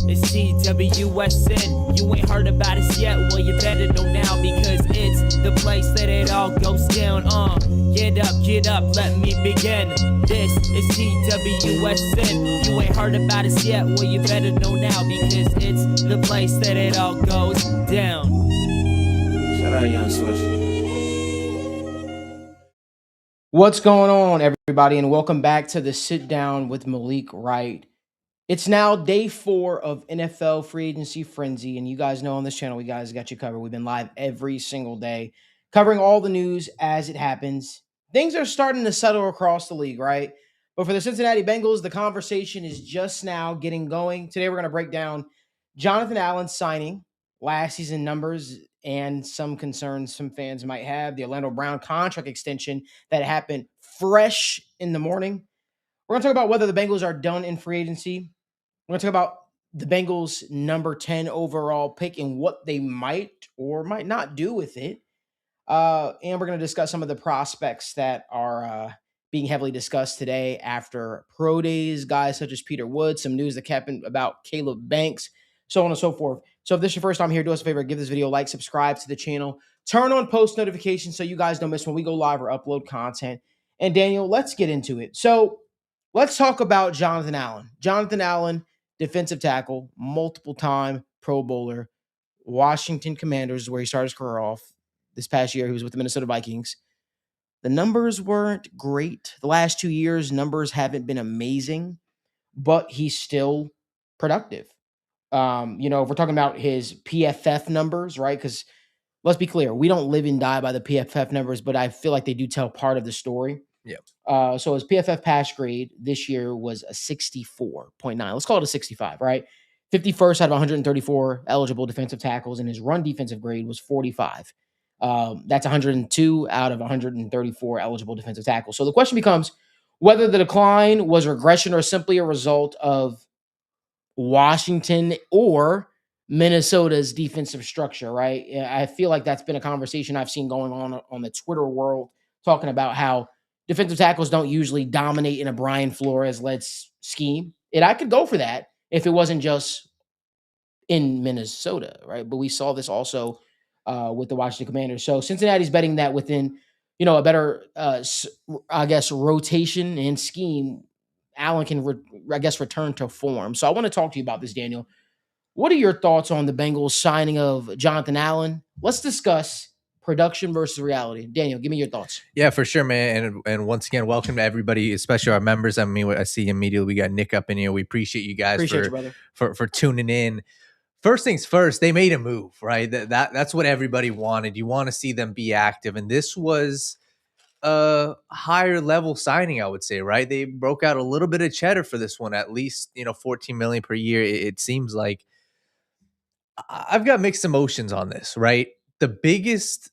is TWSN. You ain't heard about us yet, well you better know now, because it's the place that it all goes down. Get up, let me begin. This is TWSN. You ain't heard about us yet, well you better know now, because it's the place that it all goes down. Shout out Young Swish. What's going on, everybody, and welcome back to the Sit Down with Malik Wright. It's now day 4 of NFL free agency frenzy, and you guys know on this channel, we guys got you covered. We've been live every single day, covering all the news as it happens. Things are starting to settle across the league, right? But for the Cincinnati Bengals, the conversation is just now getting going. Today, we're going to break down Jonathan Allen's signing, last season numbers, and some concerns some fans might have. The Orlando Brown contract extension that happened fresh in the morning. We're going to talk about whether the Bengals are done in free agency. We're going to talk about the Bengals' number 10 overall pick and what they might or might not do with it. And we're going to discuss some of the prospects that are being heavily discussed today after pro days, guys such as Peter Wood, some news that happened about Caleb Banks, so on and so forth. So if this is your first time here, do us a favor, give this video a like, subscribe to the channel, turn on post notifications so you guys don't miss when we go live or upload content. And Daniel, let's get into it. So let's talk about Jonathan Allen. Jonathan Allen, defensive tackle, multiple-time Pro Bowler, Washington Commanders, where he started his career off. This past year, he was with the Minnesota Vikings. The numbers weren't great. The last 2 years, numbers haven't been amazing, but he's still productive. If we're talking about his PFF numbers, right? Because let's be clear, we don't live and die by the PFF numbers, but I feel like they do tell part of the story. Yeah. So his PFF pass grade this year was a 64.9. Let's call it a 65, right? 51st out of 134 eligible defensive tackles, and his run defensive grade was 45. That's 102 out of 134 eligible defensive tackles. So the question becomes whether the decline was regression or simply a result of Washington or Minnesota's defensive structure, right? I feel like that's been a conversation I've seen going on the Twitter world, talking about how defensive tackles don't usually dominate in a Brian Flores-led scheme. And I could go for that if it wasn't just in Minnesota, right? But we saw this also with the Washington Commanders. So Cincinnati's betting that within, a better, rotation and scheme, Allen can, return to form. So I want to talk to you about this, Daniel. What are your thoughts on the Bengals signing of Jonathan Allen? Let's discuss production versus reality. Daniel, give me your thoughts. Yeah, for sure, man. And once again, welcome to everybody, especially our members. I mean, I see immediately we got Nick up in here. We appreciate you guys for tuning in. First things first, they made a move, right? That's what everybody wanted. You want to see them be active, and this was a higher level signing, I would say, right? They broke out a little bit of cheddar for this one, at least, $14 million per year. It seems like. I've got mixed emotions on this, right? The biggest,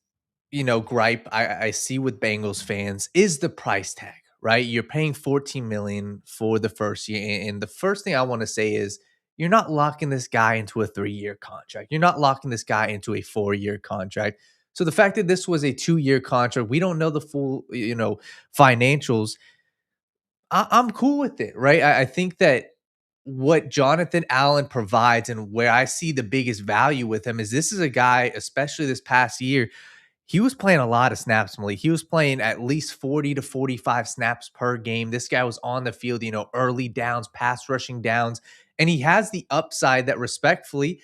gripe I see with Bengals fans is the price tag, right? You're paying $14 million for the first year, and the first thing I want to say is you're not locking this guy into a 3-year contract. You're not locking this guy into a 4-year contract. So the fact that this was a 2-year contract, we don't know the full, financials. I'm cool with it, right? I think that what Jonathan Allen provides and where I see the biggest value with him is this is a guy, especially this past year, he was playing a lot of snaps, Malik. He was playing at least 40 to 45 snaps per game. This guy was on the field, early downs, pass rushing downs, and he has the upside that respectfully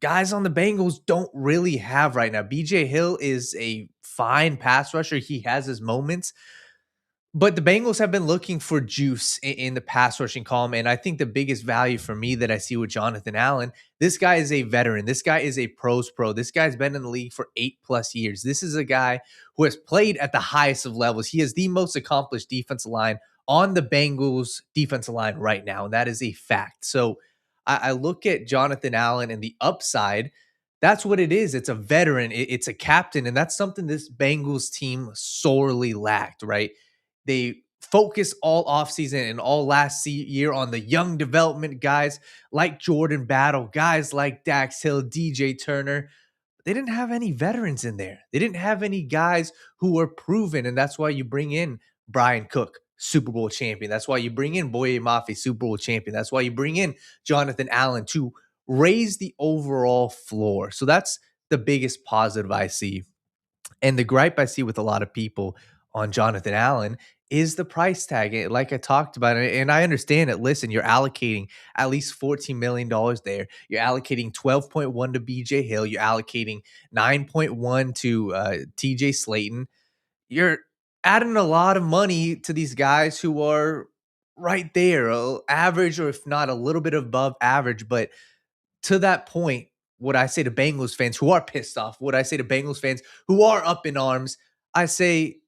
guys on the Bengals don't really have right now. BJ Hill is a fine pass rusher. He has his moments. But the Bengals have been looking for juice in the pass rushing column. And I think the biggest value for me that I see with Jonathan Allen, this guy is a veteran. This guy is a pros pro. This guy's been in the league for 8+ years. This is a guy who has played at the highest of levels. He is the most accomplished defensive line on the Bengals defensive line right now. And that is a fact. So I look at Jonathan Allen and the upside. That's what it is. It's a veteran. It's a captain. And that's something this Bengals team sorely lacked, right? They focus all offseason and all last year on the young development guys like Jordan Battle, guys like Dax Hill, DJ Turner. They didn't have any veterans in there. They didn't have any guys who were proven, and that's why you bring in Brian Cook, Super Bowl champion. That's why you bring in Boye Mafe, Super Bowl champion. That's why you bring in Jonathan Allen to raise the overall floor. So that's the biggest positive I see. And the gripe I see with a lot of people on Jonathan Allen is the price tag. Like I talked about, and I understand it. Listen, you're allocating at least $14 million there. You're allocating 12.1 to BJ Hill. You're allocating 9.1 to TJ Slayton. You're adding a lot of money to these guys who are right there, average, or if not a little bit above average. But to that point, what I say to Bengals fans who are pissed off, what I say to Bengals fans who are up in arms, I say,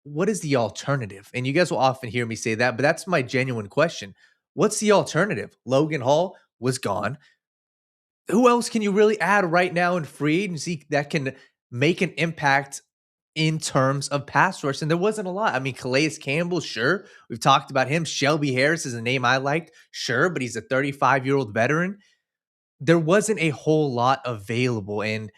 what is the alternative? And you guys will often hear me say that, but that's my genuine question. What's the alternative? Logan Hall was gone. Who else can you really add right now in free agency that can make an impact in terms of pass rush? And there wasn't a lot. I mean, Calais Campbell, sure. We've talked about him. Shelby Harris is a name I liked, sure, but he's a 35-year-old veteran. There wasn't a whole lot available. And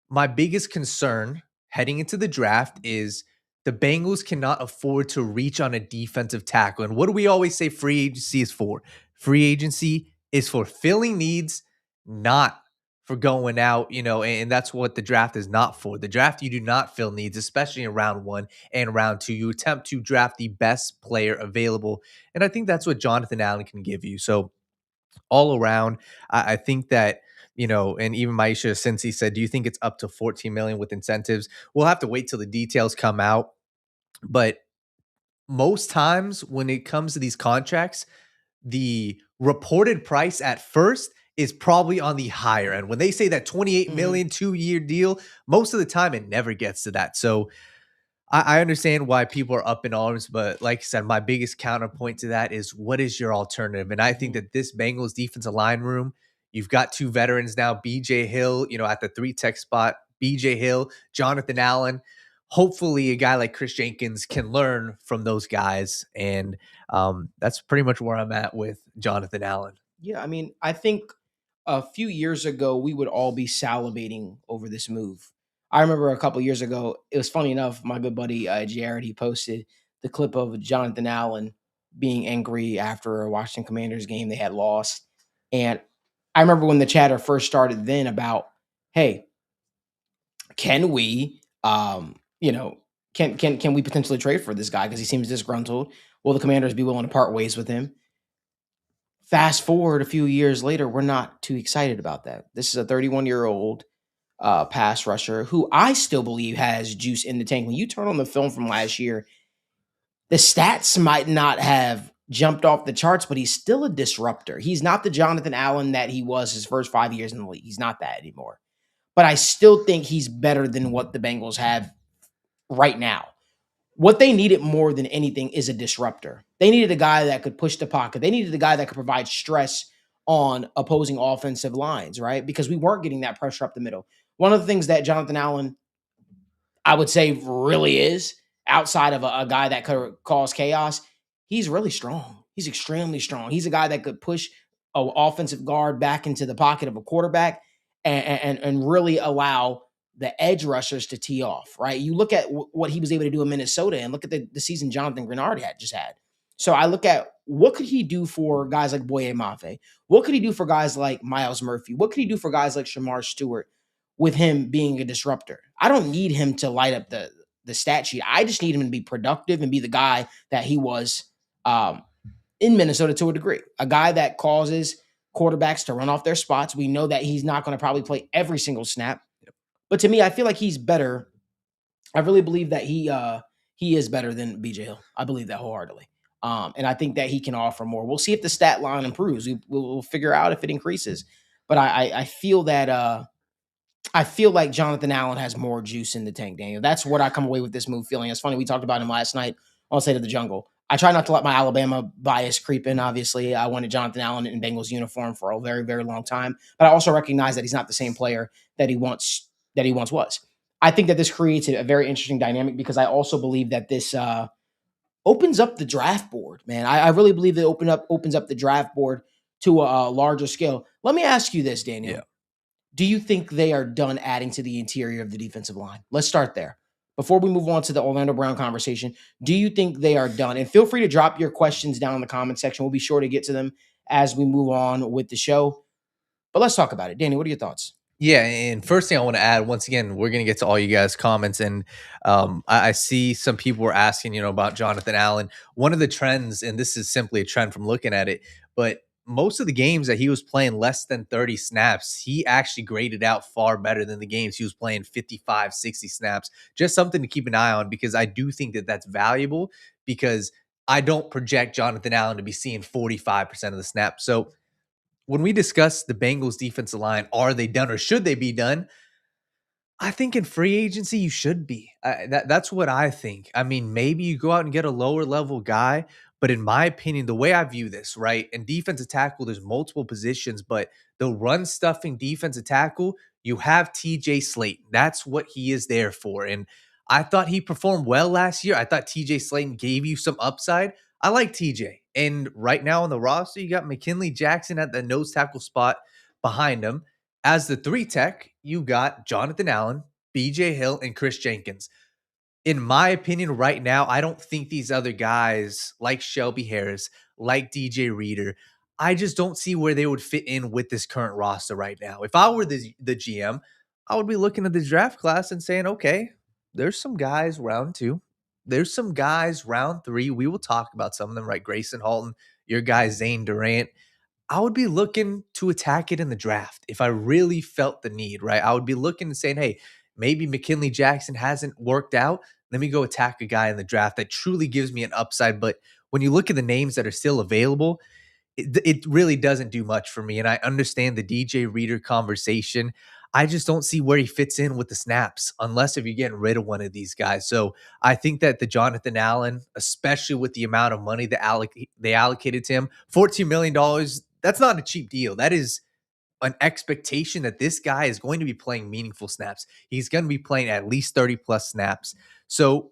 my biggest concern heading into the draft is the Bengals cannot afford to reach on a defensive tackle. And what do we always say free agency is for? Free agency is for filling needs, not for going out, and that's what the draft is not for. The draft, you do not fill needs, especially in round 1 and round 2. You attempt to draft the best player available. And I think that's what Jonathan Allen can give you. So all around, I think that, and even Maisha, since he said, do you think it's up to 14 million with incentives? We'll have to wait till the details come out. But most times when it comes to these contracts, the reported price at first is probably on the higher end. When they say that 28 million 2-year deal, most of the time it never gets to that. So I understand why people are up in arms, but like I said, my biggest counterpoint to that is what is your alternative? And I think that this Bengals defensive line room, you've got 2 veterans now, BJ Hill, at the 3-tech spot, BJ Hill, Jonathan Allen. Hopefully a guy like Chris Jenkins can learn from those guys. And that's pretty much where I'm at with Jonathan Allen. Yeah, I mean, I think a few years ago, we would all be salivating over this move. I remember a couple years ago, it was funny enough, my good buddy Jared, he posted the clip of Jonathan Allen being angry after a Washington Commanders game they had lost. And I remember when the chatter first started then about, hey, can we, can we potentially trade for this guy because he seems disgruntled? Will the Commanders be willing to part ways with him? Fast forward a few years later, we're not too excited about that. This is a 31-year-old pass rusher who I still believe has juice in the tank. When you turn on the film from last year, the stats might not have jumped off the charts, but he's still a disruptor. He's not the Jonathan Allen that he was his first 5 years in the league. He's not that anymore. But I still think he's better than what the Bengals have right now. What they needed more than anything is a disruptor. They needed a guy that could push the pocket. They needed a guy that could provide stress on opposing offensive lines, right? Because we weren't getting that pressure up the middle. One of the things that Jonathan Allen, I would say, really is, outside of a guy that could cause chaos, he's really strong. He's extremely strong. He's a guy that could push an offensive guard back into the pocket of a quarterback and really allow the edge rushers to tee off, right? You look at what he was able to do in Minnesota and look at the season Jonathan Grenard just had. So I look at what could he do for guys like Boye Mafe? What could he do for guys like Myles Murphy? What could he do for guys like Shamar Stewart with him being a disruptor? I don't need him to light up the stat sheet. I just need him to be productive and be the guy that he was in Minnesota to a degree. A guy that causes quarterbacks to run off their spots. We know that he's not going to probably play every single snap. But to me, I feel like he's better. I really believe that he is better than BJ Hill. I believe that wholeheartedly. And I think that he can offer more. We'll see if the stat line improves. We'll figure out if it increases. But I feel that I feel like Jonathan Allen has more juice in the tank, Daniel. That's what I come away with this move feeling. It's funny, we talked about him last night on State of the Jungle. I try not to let my Alabama bias creep in, obviously. I wanted Jonathan Allen in Bengals uniform for a very, very long time. But I also recognize that he's not the same player that he once was. I think that this creates a very interesting dynamic because I also believe that this opens up the draft board, man. I really believe that opens up the draft board to a larger scale. Let me ask you this, Daniel. Yeah. Do you think they are done adding to the interior of the defensive line? Let's start there. before we move on to the Orlando Brown conversation, do you think they are done? And feel free to drop your questions down in the comment section. We'll be sure to get to them as we move on with the show. But let's talk about it. Danny, what are your thoughts? Yeah, and first thing I want to add, once again, we're going to get to all you guys' comments, and I see some people were asking, about Jonathan Allen. One of the trends, and this is simply a trend from looking at it, but most of the games that he was playing less than 30 snaps, he actually graded out far better than the games he was playing 55, 60 snaps. Just something to keep an eye on, because I do think that that's valuable, because I don't project Jonathan Allen to be seeing 45% of the snaps. So when we discuss the Bengals defensive line, are they done or should they be done? I think in free agency, you should be. That's what I think. I mean, maybe you go out and get a lower level guy, but in my opinion, the way I view this, right, in defensive tackle, there's multiple positions, but the run stuffing defensive tackle, you have TJ Slayton. That's what he is there for. And I thought he performed well last year. I thought TJ Slayton gave you some upside. I like TJ. And right now on the roster, you got McKinley Jackson at the nose tackle spot behind him. As the 3 tech, you got Jonathan Allen, BJ Hill, and Chris Jenkins. In my opinion, right now, I don't think these other guys like Shelby Harris, like DJ Reader, I just don't see where they would fit in with this current roster right now. If I were the GM, I would be looking at the draft class and saying, okay, there's some guys round 2. There's some guys round 3. We will talk about some of them, right? Grayson Halton, your guy Zane Durant. I would be looking to attack it in the draft if I really felt the need, right? I would be looking and saying, hey, maybe McKinley Jackson hasn't worked out. Let me go attack a guy in the draft that truly gives me an upside. But when you look at the names that are still available, it really doesn't do much for me. And I understand the DJ Reader conversation. I just don't see where he fits in with the snaps unless if you're getting rid of one of these guys. So I think that the Jonathan Allen, especially with the amount of money that they allocated to him, $14 million, that's not a cheap deal. That is an expectation that this guy is going to be playing meaningful snaps. He's going to be playing at least 30 plus snaps. So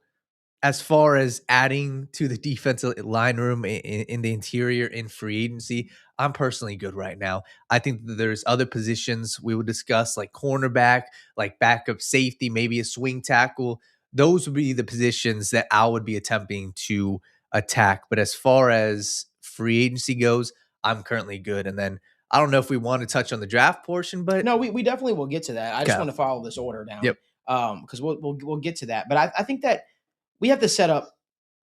as far as adding to the defensive line room in the interior in free agency, I'm personally good right now. I think that there's other positions we would discuss, like cornerback, like backup safety, maybe a swing tackle. Those would be the positions that I would be attempting to attack. But as far as free agency goes, I'm currently good. And then I don't know if we want to touch on the draft portion, but no, we definitely will get to that. I just want to follow this order down. Yep. Because we'll get to that. But I think that we have to set up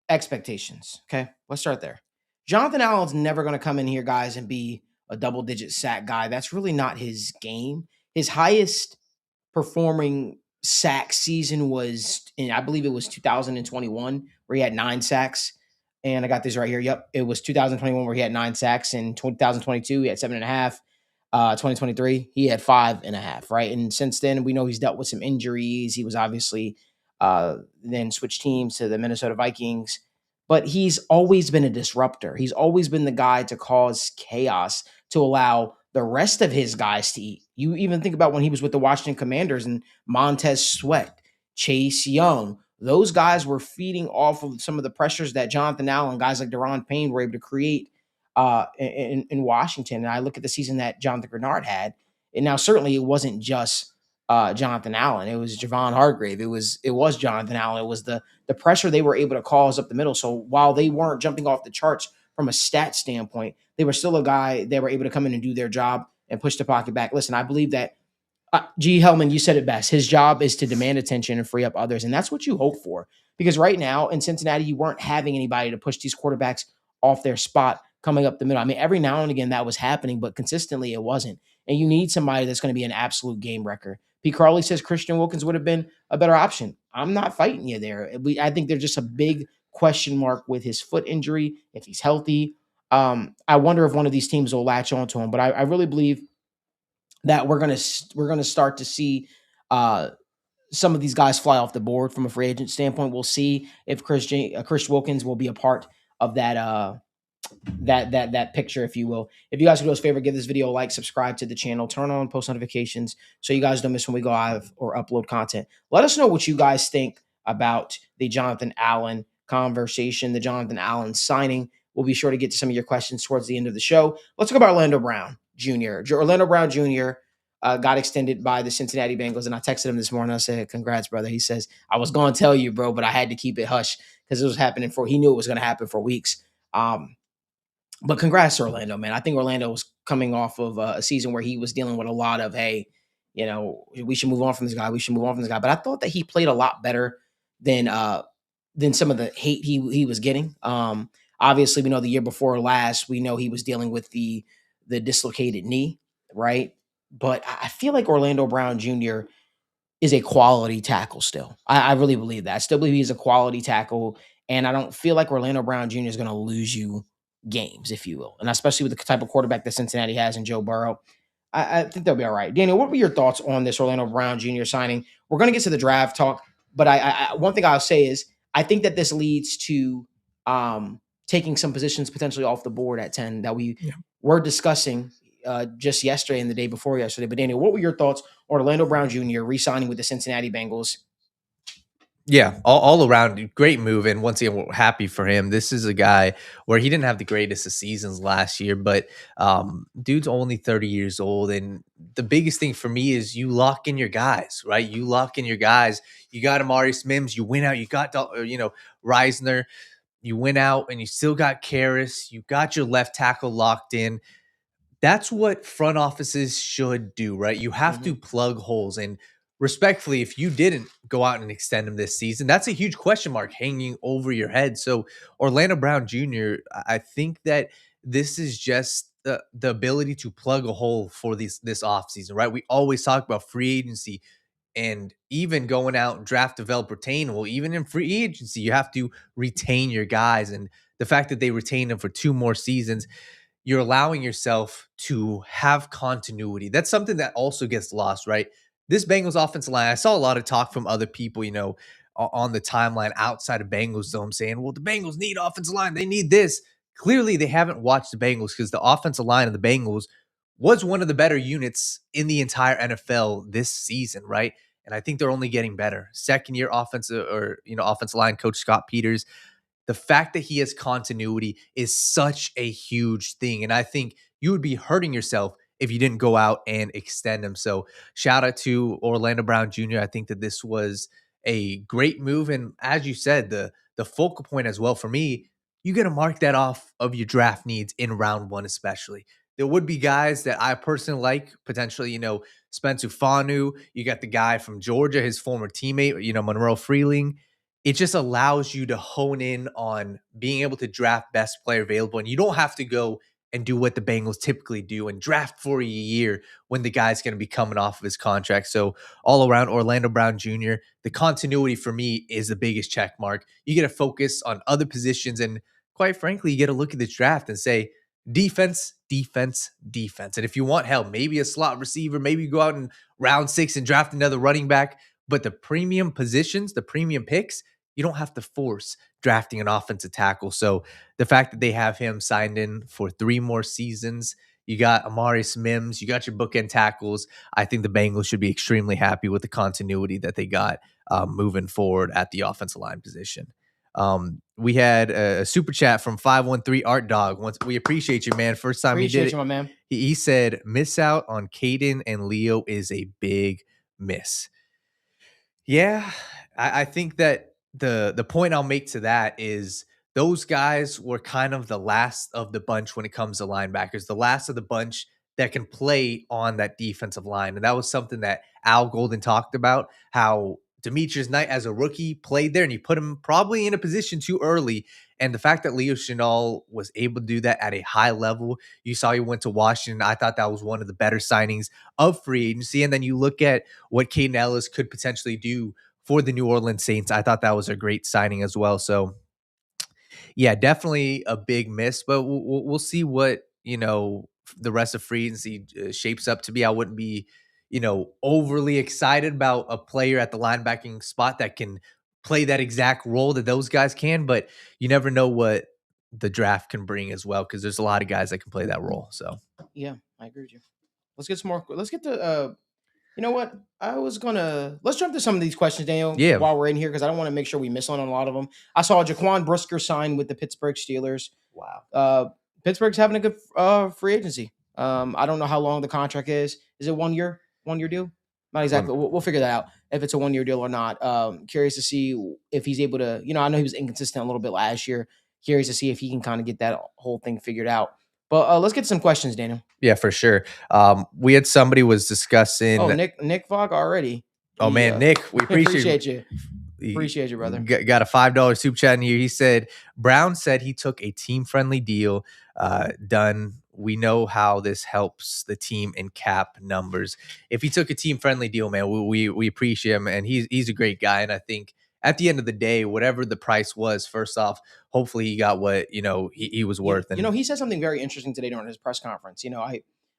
expectations. Okay, let's start there. Jonathan Allen's never going to come in here, guys, and be a double-digit sack guy. That's really not his game. His highest performing sack season was, I believe it was 2021, where he had 9 sacks. And I got this right here. Yep, it was 2021 where he had 9 sacks. In 2022, he had 7.5. 2023, he had 5.5. Right, and since then, we know he's dealt with some injuries. He was obviously then switched teams to the Minnesota Vikings. But he's always been a disruptor. He's always been the guy to cause chaos, to allow the rest of his guys to eat. You even think about when he was with the Washington Commanders and Montez Sweat, Chase Young. Those guys were feeding off of some of the pressures that Jonathan Allen, guys like Deron Payne, were able to create in Washington. And I look at the season that Jonathan Grenard had. And now certainly it wasn't just Jonathan Allen. It was Javon Hargrave. It was Jonathan Allen. It was the pressure they were able to cause up the middle. So while they weren't jumping off the charts from a stat standpoint, they were still a guy they were able to come in and do their job and push the pocket back. Listen, I believe that G. Hellman, you said it best. His job is to demand attention and free up others. And that's what you hope for. Because right now in Cincinnati, you weren't having anybody to push these quarterbacks off their spot coming up the middle. I mean, every now and again that was happening, but consistently it wasn't. And you need somebody that's going to be an absolute game wrecker. Pete Carley says Christian Wilkins would have been a better option. I'm not fighting you there. I think there's just a big question mark with his foot injury, if he's healthy. I wonder if one of these teams will latch onto him. But I really believe that we're gonna start to see some of these guys fly off the board from a free agent standpoint. We'll see if Chris Wilkins will be a part of that that picture, if you will. If you guys would do us a favor, give this video a like, subscribe to the channel, turn on post notifications so you guys don't miss when we go live or upload content. Let us know what you guys think about the Jonathan Allen conversation, the Jonathan Allen signing. We'll be sure to get to some of your questions towards the end of the show. Let's talk about Orlando Brown Jr. Orlando Brown Jr. got extended by the Cincinnati Bengals, and I texted him this morning. I said, "Congrats, brother." He says, "I was going to tell you, bro, but I had to keep it hush because it was happening he knew it was going to happen for weeks." But congrats to Orlando, man. I think Orlando was coming off of a season where he was dealing with a lot of, hey, we should move on from this guy. We should move on from this guy. But I thought that he played a lot better than some of the hate he was getting. Obviously, we know the year before last, we know he was dealing with the dislocated knee, right? But I feel like Orlando Brown Jr. is a quality tackle still. I really believe that. I still believe he's a quality tackle, and I don't feel like Orlando Brown Jr. is going to lose you games, if you will, and especially with the type of quarterback that Cincinnati has in Joe Burrow. I think they'll be all right. Daniel, what were your thoughts on this Orlando Brown Jr. signing? We're going to get to the draft talk, but I one thing I'll say is I think that this leads to taking some positions potentially off the board at 10 that we were discussing just yesterday and the day before yesterday. But Daniel, what were your thoughts on Orlando Brown Jr. re-signing with the Cincinnati Bengals? Yeah, all around great move, and once again, we're happy for him. This is a guy where he didn't have the greatest of seasons last year, but dude's only 30 years old, and the biggest thing for me is you lock in your guys, right? You lock in your guys. You got Amari Mims, you win out. You got Reisner, you win out, and you still got Karras. You got your left tackle locked in. That's what front offices should do, right? You have to plug holes. And respectfully, if you didn't go out and extend him this season, that's a huge question mark hanging over your head. So Orlando Brown Jr., I think that this is just the ability to plug a hole for this offseason, right? We always talk about free agency and even going out and draft, develop, retain. Well, even in free agency, you have to retain your guys. And the fact that they retain them for 2 more seasons, you're allowing yourself to have continuity. That's something that also gets lost, right? This Bengals offensive line, I saw a lot of talk from other people, on the timeline outside of Bengals Dome saying, well, the Bengals need offensive line. They need this. Clearly, they haven't watched the Bengals because the offensive line of the Bengals was one of the better units in the entire NFL this season, right? And I think they're only getting better. Second year offensive line coach Scott Peters. The fact that he has continuity is such a huge thing. And I think you would be hurting yourself if you didn't go out and extend him. So shout out to Orlando Brown Jr. I think that this was a great move. And as you said, the focal point as well for me, you got to mark that off of your draft needs in round 1, especially. There would be guys that I personally like, potentially, Spencer Fanu. You got the guy from Georgia, his former teammate, Monroe Freeling. It just allows you to hone in on being able to draft best player available. And you don't have to go and do what the Bengals typically do and draft for a year when the guy's going to be coming off of his contract. So all around Orlando Brown Jr., the continuity for me is the biggest check mark. You get to focus on other positions. And quite frankly, you get to look at this draft and say, defense, defense, defense. And if you want help, maybe a slot receiver, maybe you go out in round 6 and draft another running back. But the premium positions, the premium picks, you don't have to force drafting an offensive tackle. So the fact that they have him signed in for 3 more seasons, you got Amari Mims, you got your bookend tackles. I think the Bengals should be extremely happy with the continuity that they got moving forward at the offensive line position. We had a super chat from 513 Art Dog. We appreciate you, man. First time he did it. My man. He said, miss out on Caden and Leo is a big miss. Yeah, I think that the point I'll make to that is those guys were kind of the last of the bunch when it comes to linebackers, the last of the bunch that can play on that defensive line. And that was something that Al Golden talked about, how Demetrius Knight as a rookie played there and you put him probably in a position too early. And the fact that Leo Chenal was able to do that at a high level, you saw he went to Washington. I thought that was one of the better signings of free agency. And then you look at what Caden Ellis could potentially do for the New Orleans Saints. I thought that was a great signing as well. So, yeah, definitely a big miss, but we'll see what, the rest of free agency shapes up to be. I wouldn't be, overly excited about a player at the linebacking spot that can play that exact role that those guys can, but you never know what the draft can bring as well, because there's a lot of guys that can play that role. So, yeah, I agree with you. Let's get some more. Let's get to you know what? Let's jump to some of these questions, Daniel, while we're in here, because I don't want to make sure we miss on a lot of them. I saw Jaquan Brisker sign with the Pittsburgh Steelers. Wow. Pittsburgh's having a good free agency. I don't know how long the contract is. Is it 1 year? 1-year deal? Not exactly. We'll figure that out if it's a 1-year deal or not. Curious to see if he's able to. I know he was inconsistent a little bit last year. Curious to see if he can kind of get that whole thing figured out. But let's get some questions, Daniel. Yeah, for sure. We had somebody was discussing. Oh, Nick Vog already. Oh man, Nick, we appreciate you. Appreciate you, brother. Got a $5 super chat in here. He said Brown said he took a team-friendly deal done. We know how this helps the team in cap numbers. If he took a team-friendly deal, man, we appreciate him, and he's a great guy. And I think at the end of the day, whatever the price was, first off, hopefully he got what he was worth. And he said something very interesting today during his press conference.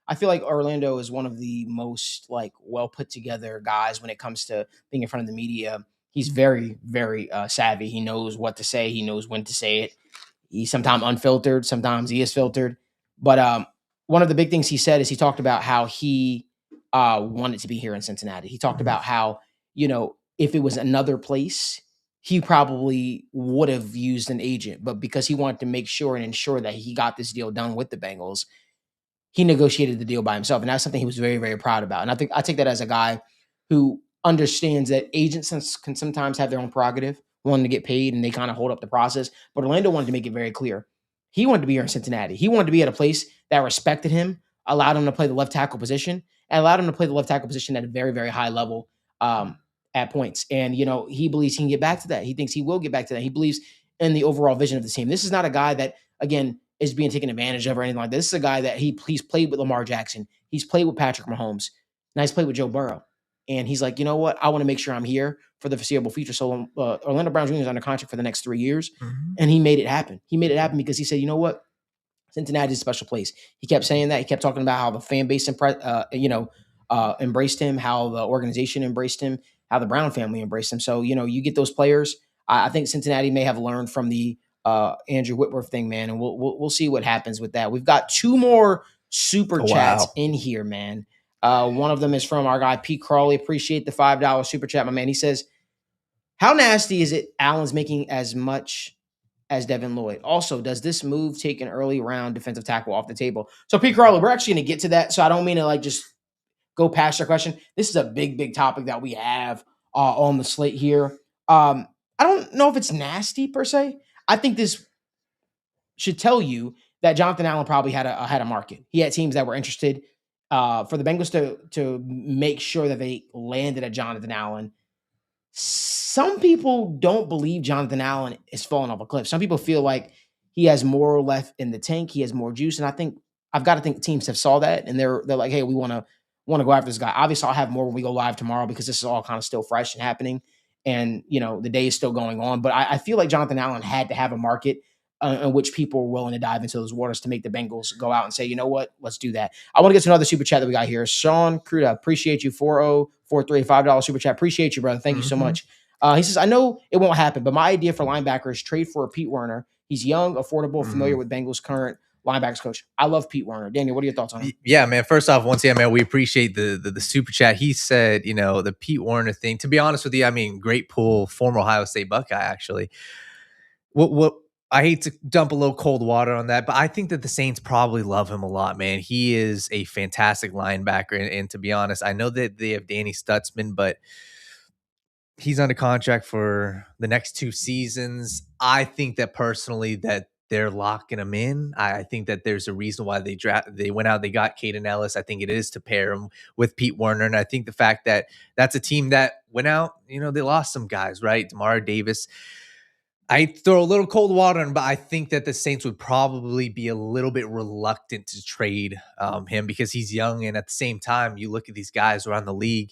I feel like Orlando is one of the most well put together guys when it comes to being in front of the media. He's very, very savvy. He knows what to say. He knows when to say it. He's sometimes unfiltered. Sometimes he is filtered. But one of the big things he said is he talked about how he wanted to be here in Cincinnati. He talked about how, if it was another place, he probably would have used an agent. But because he wanted to make sure and ensure that he got this deal done with the Bengals, he negotiated the deal by himself. And that's something he was very, very proud about. And I take that as a guy who understands that agents can sometimes have their own prerogative, wanting to get paid, and they kind of hold up the process. But Orlando wanted to make it very clear. He wanted to be here in Cincinnati. He wanted to be at a place that respected him, allowed him to play the left tackle position, and allowed him to play the left tackle position at a very, very high level at points. And, he believes he can get back to that. He thinks he will get back to that. He believes in the overall vision of the team. This is not a guy that, again, is being taken advantage of or anything like that. This is a guy that he's played with Lamar Jackson. He's played with Patrick Mahomes. Now he's played with Joe Burrow. And he's like, you know what? I want to make sure I'm here for the foreseeable future. So Orlando Brown Jr. is under contract for the next 3 years. Mm-hmm. And he made it happen. He made it happen because he said, you know what? Cincinnati is a special place. He kept saying that. He kept talking about how the fan base embraced him, how the organization embraced him, how the Brown family embraced him. So, you get those players. I think Cincinnati may have learned from the Andrew Whitworth thing, man. And we'll see what happens with that. We've got 2 more super chats in here, man. One of them is from our guy, Pete Crawley. Appreciate the $5 super chat, my man. He says, how nasty is it Allen's making as much as Devin Lloyd? Also, does this move take an early round defensive tackle off the table? So, Pete Crawley, we're actually going to get to that. So I don't mean to just go past your question. This is a big, big topic that we have on the slate here. I don't know if it's nasty per se. I think this should tell you that Jonathan Allen probably had a market. He had teams that were interested. For the Bengals to make sure that they landed at Jonathan Allen. Some people don't believe Jonathan Allen is falling off a cliff. Some people feel like he has more left in the tank. He has more juice. And I've got to think teams have saw that. And they're like, hey, we want to go after this guy. Obviously, I'll have more when we go live tomorrow because this is all kind of still fresh and happening. And, the day is still going on. But I feel like Jonathan Allen had to have a market in which people were willing to dive into those waters to make the Bengals go out and say, you know what, let's do that. I want to get to another super chat that we got here. Sean Cruda, appreciate you. 4043, $5 super chat. Appreciate you, brother. Thank you so much. He says, I know it won't happen, but my idea for linebacker is trade for Pete Werner. He's young, affordable, familiar with Bengals' current linebackers coach. I love Pete Werner. Daniel, what are your thoughts on him? Yeah, man. First off, once again, man, we appreciate the super chat. He said, the Pete Werner thing. To be honest with you, great pull, former Ohio State Buckeye, actually. What I hate to dump a little cold water on that, but I think that the Saints probably love him a lot, man. He is a fantastic linebacker. And to be honest, I know that they have Danny Stutzman, but he's under contract for the next 2 seasons. I think that personally that they're locking him in. I think that there's a reason why they went out, they got Caden Ellis. I think it is to pair him with Pete Werner. And I think the fact that that's a team that went out, they lost some guys, right? Demario Davis. I throw a little cold water on him, but I think that the Saints would probably be a little bit reluctant to trade him because he's young. And at the same time, you look at these guys around the league,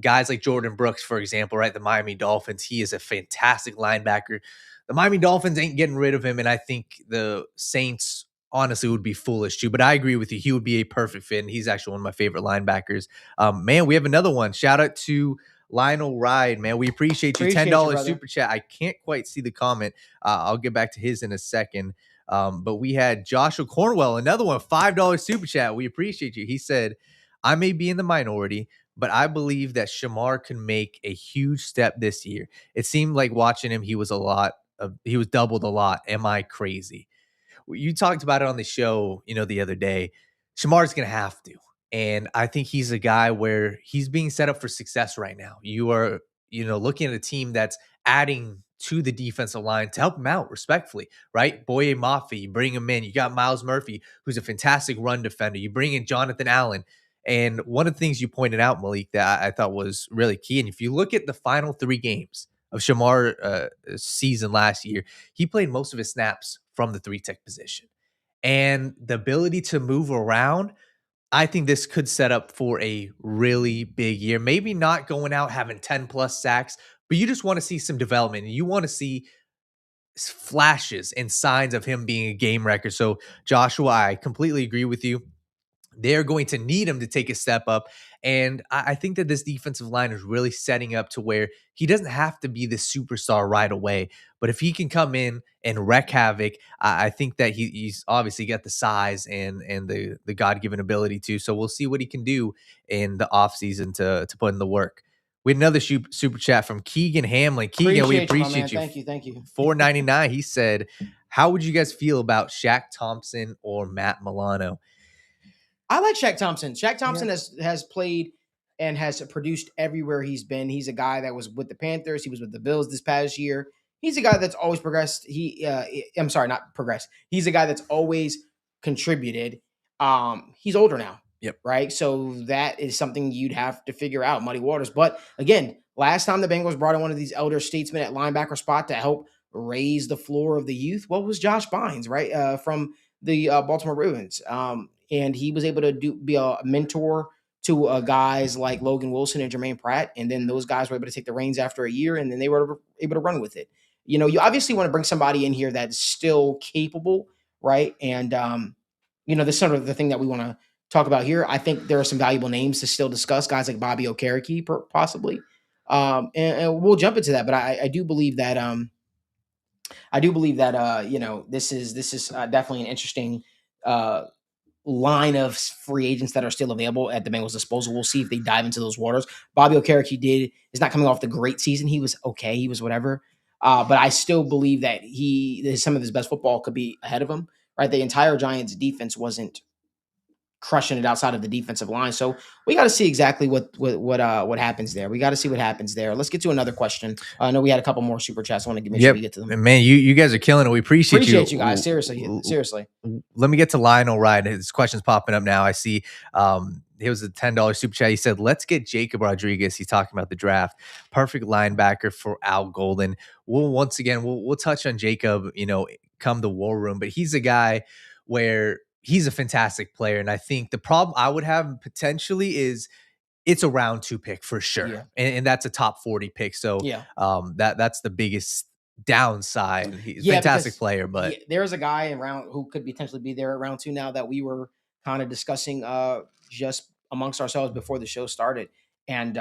guys like Jordan Brooks, for example, right? The Miami Dolphins, he is a fantastic linebacker. The Miami Dolphins ain't getting rid of him. And I think the Saints honestly would be foolish too, but I agree with you. He would be a perfect fit. And he's actually one of my favorite linebackers. Man, we have another one. Shout out to Lionel Ride, man. We appreciate you. $10 super chat. I can't quite see the comment. I'll get back to his in a second. But we had Joshua Cornwell, another one, $5 super chat. We appreciate you. He said, I may be in the minority, but I believe that Shamar can make a huge step this year. It seemed like watching him, he was doubled a lot. Am I crazy? You talked about it on the show, the other day. Shamar's going to have to. And I think he's a guy where he's being set up for success right now. You are, looking at a team that's adding to the defensive line to help him out respectfully, right? Boye Mafe, you bring him in. You got Miles Murphy, who's a fantastic run defender. You bring in Jonathan Allen. And one of the things you pointed out, Malik, that I thought was really key. And if you look at the final 3 games of Shamar season last year, he played most of his snaps from the 3-tech position. And the ability to move around, I think this could set up for a really big year. Maybe not going out having 10 plus sacks, but you just want to see some development. And you want to see flashes and signs of him being a game wrecker. So, Joshua, I completely agree with you. They're going to need him to take a step up. And I think that this defensive line is really setting up to where he doesn't have to be the superstar right away. But if he can come in and wreak havoc, I think that he's obviously got the size and the God-given ability to. So we'll see what he can do in the offseason to put in the work. We had another super chat from Keegan Hamlin. Keegan, we appreciate you. Thank you. $4.99. He said, how would you guys feel about Shaq Thompson or Matt Milano? I like Shaq Thompson. Shaq Thompson has played and has produced everywhere he's been. He's a guy that was with the Panthers. He was with the Bills this past year. He's a guy that's always progressed. I'm sorry, not progressed. He's a guy that's always contributed. He's older now. Yep. Right. So that is something you'd have to figure out, muddy waters. But again, last time the Bengals brought in one of these elder statesmen at linebacker spot to help raise the floor of the youth, what was Josh Bynes, right? From the Baltimore Ravens. And he was able to be a mentor to guys like Logan Wilson and Jermaine Pratt. And then those guys were able to take the reins after a year, and then they were able to run with it. You obviously want to bring somebody in here that's still capable, right? And, this is sort of the thing that we want to talk about here. I think there are some valuable names to still discuss, guys like Bobby Okereke, possibly. And we'll jump into that. But I do believe that this is definitely an interesting line of free agents that are still available at the Bengals' disposal. We'll see if they dive into those waters. Bobby Okereke is not coming off the great season. He was okay. He was whatever. But I still believe that some of his best football could be ahead of him, right? The entire Giants defense wasn't crushing it outside of the defensive line. So we got to see exactly what happens there. We got to see what happens there. Let's get to another question. I know we had a couple more super chats. I want to make sure we get to them. Man, you guys are killing it. We appreciate you guys. Seriously. Let me get to Lionel Wright. His question's popping up now. I see it was a $10 super chat. He said, let's get Jacob Rodriguez. He's talking about the draft. Perfect linebacker for Al Golden. We'll touch on Jacob, come the war room, but he's a guy where he's a fantastic player. And I think the problem I would have potentially is it's a round 2 pick for sure. Yeah. And that's a top 40 pick. So that's the biggest downside. He's a fantastic player, but there's a guy around who could potentially be there at round 2 now that we were kind of discussing just amongst ourselves before the show started. And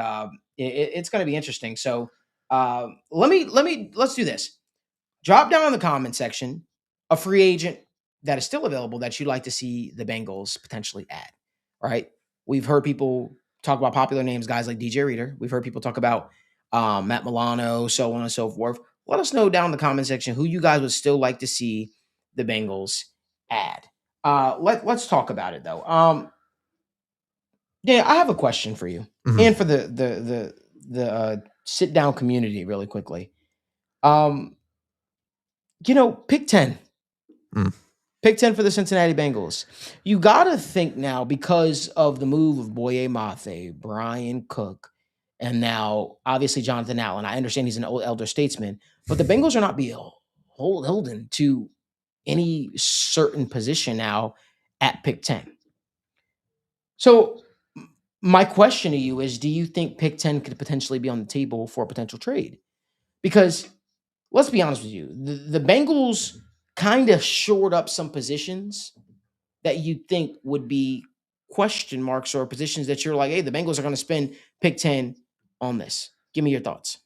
it's going to be interesting. So let's do this. Drop down in the comment section a free agent that is still available that you'd like to see the Bengals potentially add, right? We've heard people talk about popular names, guys like DJ Reader. We've heard people talk about Matt Milano, so on and so forth. Let us know down in the comment section who you guys would still like to see the Bengals add. Let's talk about it, though. Dan, I have a question for you and for the sit-down community really quickly. Pick 10. Pick 10 for the Cincinnati Bengals. You got to think now, because of the move of Boye Mafe, Brian Cook, and now obviously Jonathan Allen. I understand he's an old elder statesman, but the Bengals are not beholden to any certain position now at pick 10. So my question to you is, do you think pick 10 could potentially be on the table for a potential trade? Because let's be honest with you, the Bengals kind of shored up some positions that you think would be question marks or positions that you're like, hey, the Bengals are going to spend pick 10 on this. Give me your thoughts.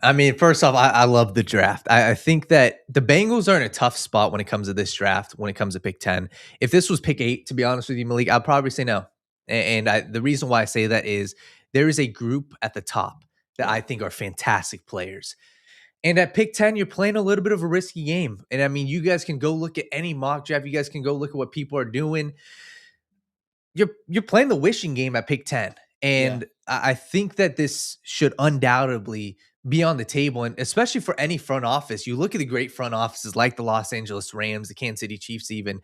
I mean, first off, I love the draft. I think that the Bengals are in a tough spot when it comes to this draft, when it comes to pick 10. If this was pick 8, to be honest with you, Malik, I'd probably say no. And the reason why I say that is there is a group at the top that I think are fantastic players. And at pick 10, you're playing a little bit of a risky game. And I mean, you guys can go look at any mock draft. You guys can go look at what people are doing. you're playing the wishing game at pick 10. And I think that this should undoubtedly be on the table. And especially for any front office, you look at the great front offices like the Los Angeles Rams, the Kansas City Chiefs, even.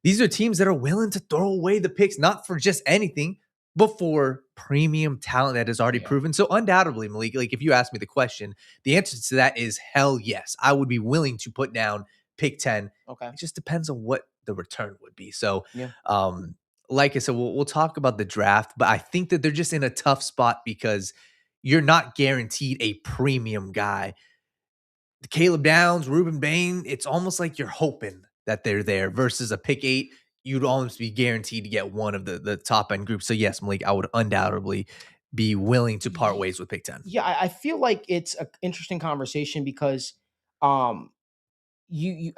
These are teams that are willing to throw away the picks, not for just anything, but for premium talent that is already proven. So undoubtedly, Malik, like if you ask me the question, the answer to that is hell yes. I would be willing to put down pick 10. Okay. It just depends on what the return would be. So, like I said, we'll talk about the draft, but I think that they're just in a tough spot because you're not guaranteed a premium guy. Caleb Downs, Reuben Bain, it's almost like you're hoping that they're there versus a pick 8. You'd almost be guaranteed to get one of the top end groups. So yes, Malik, I would undoubtedly be willing to part ways with pick 10. Yeah, I feel like it's an interesting conversation because you've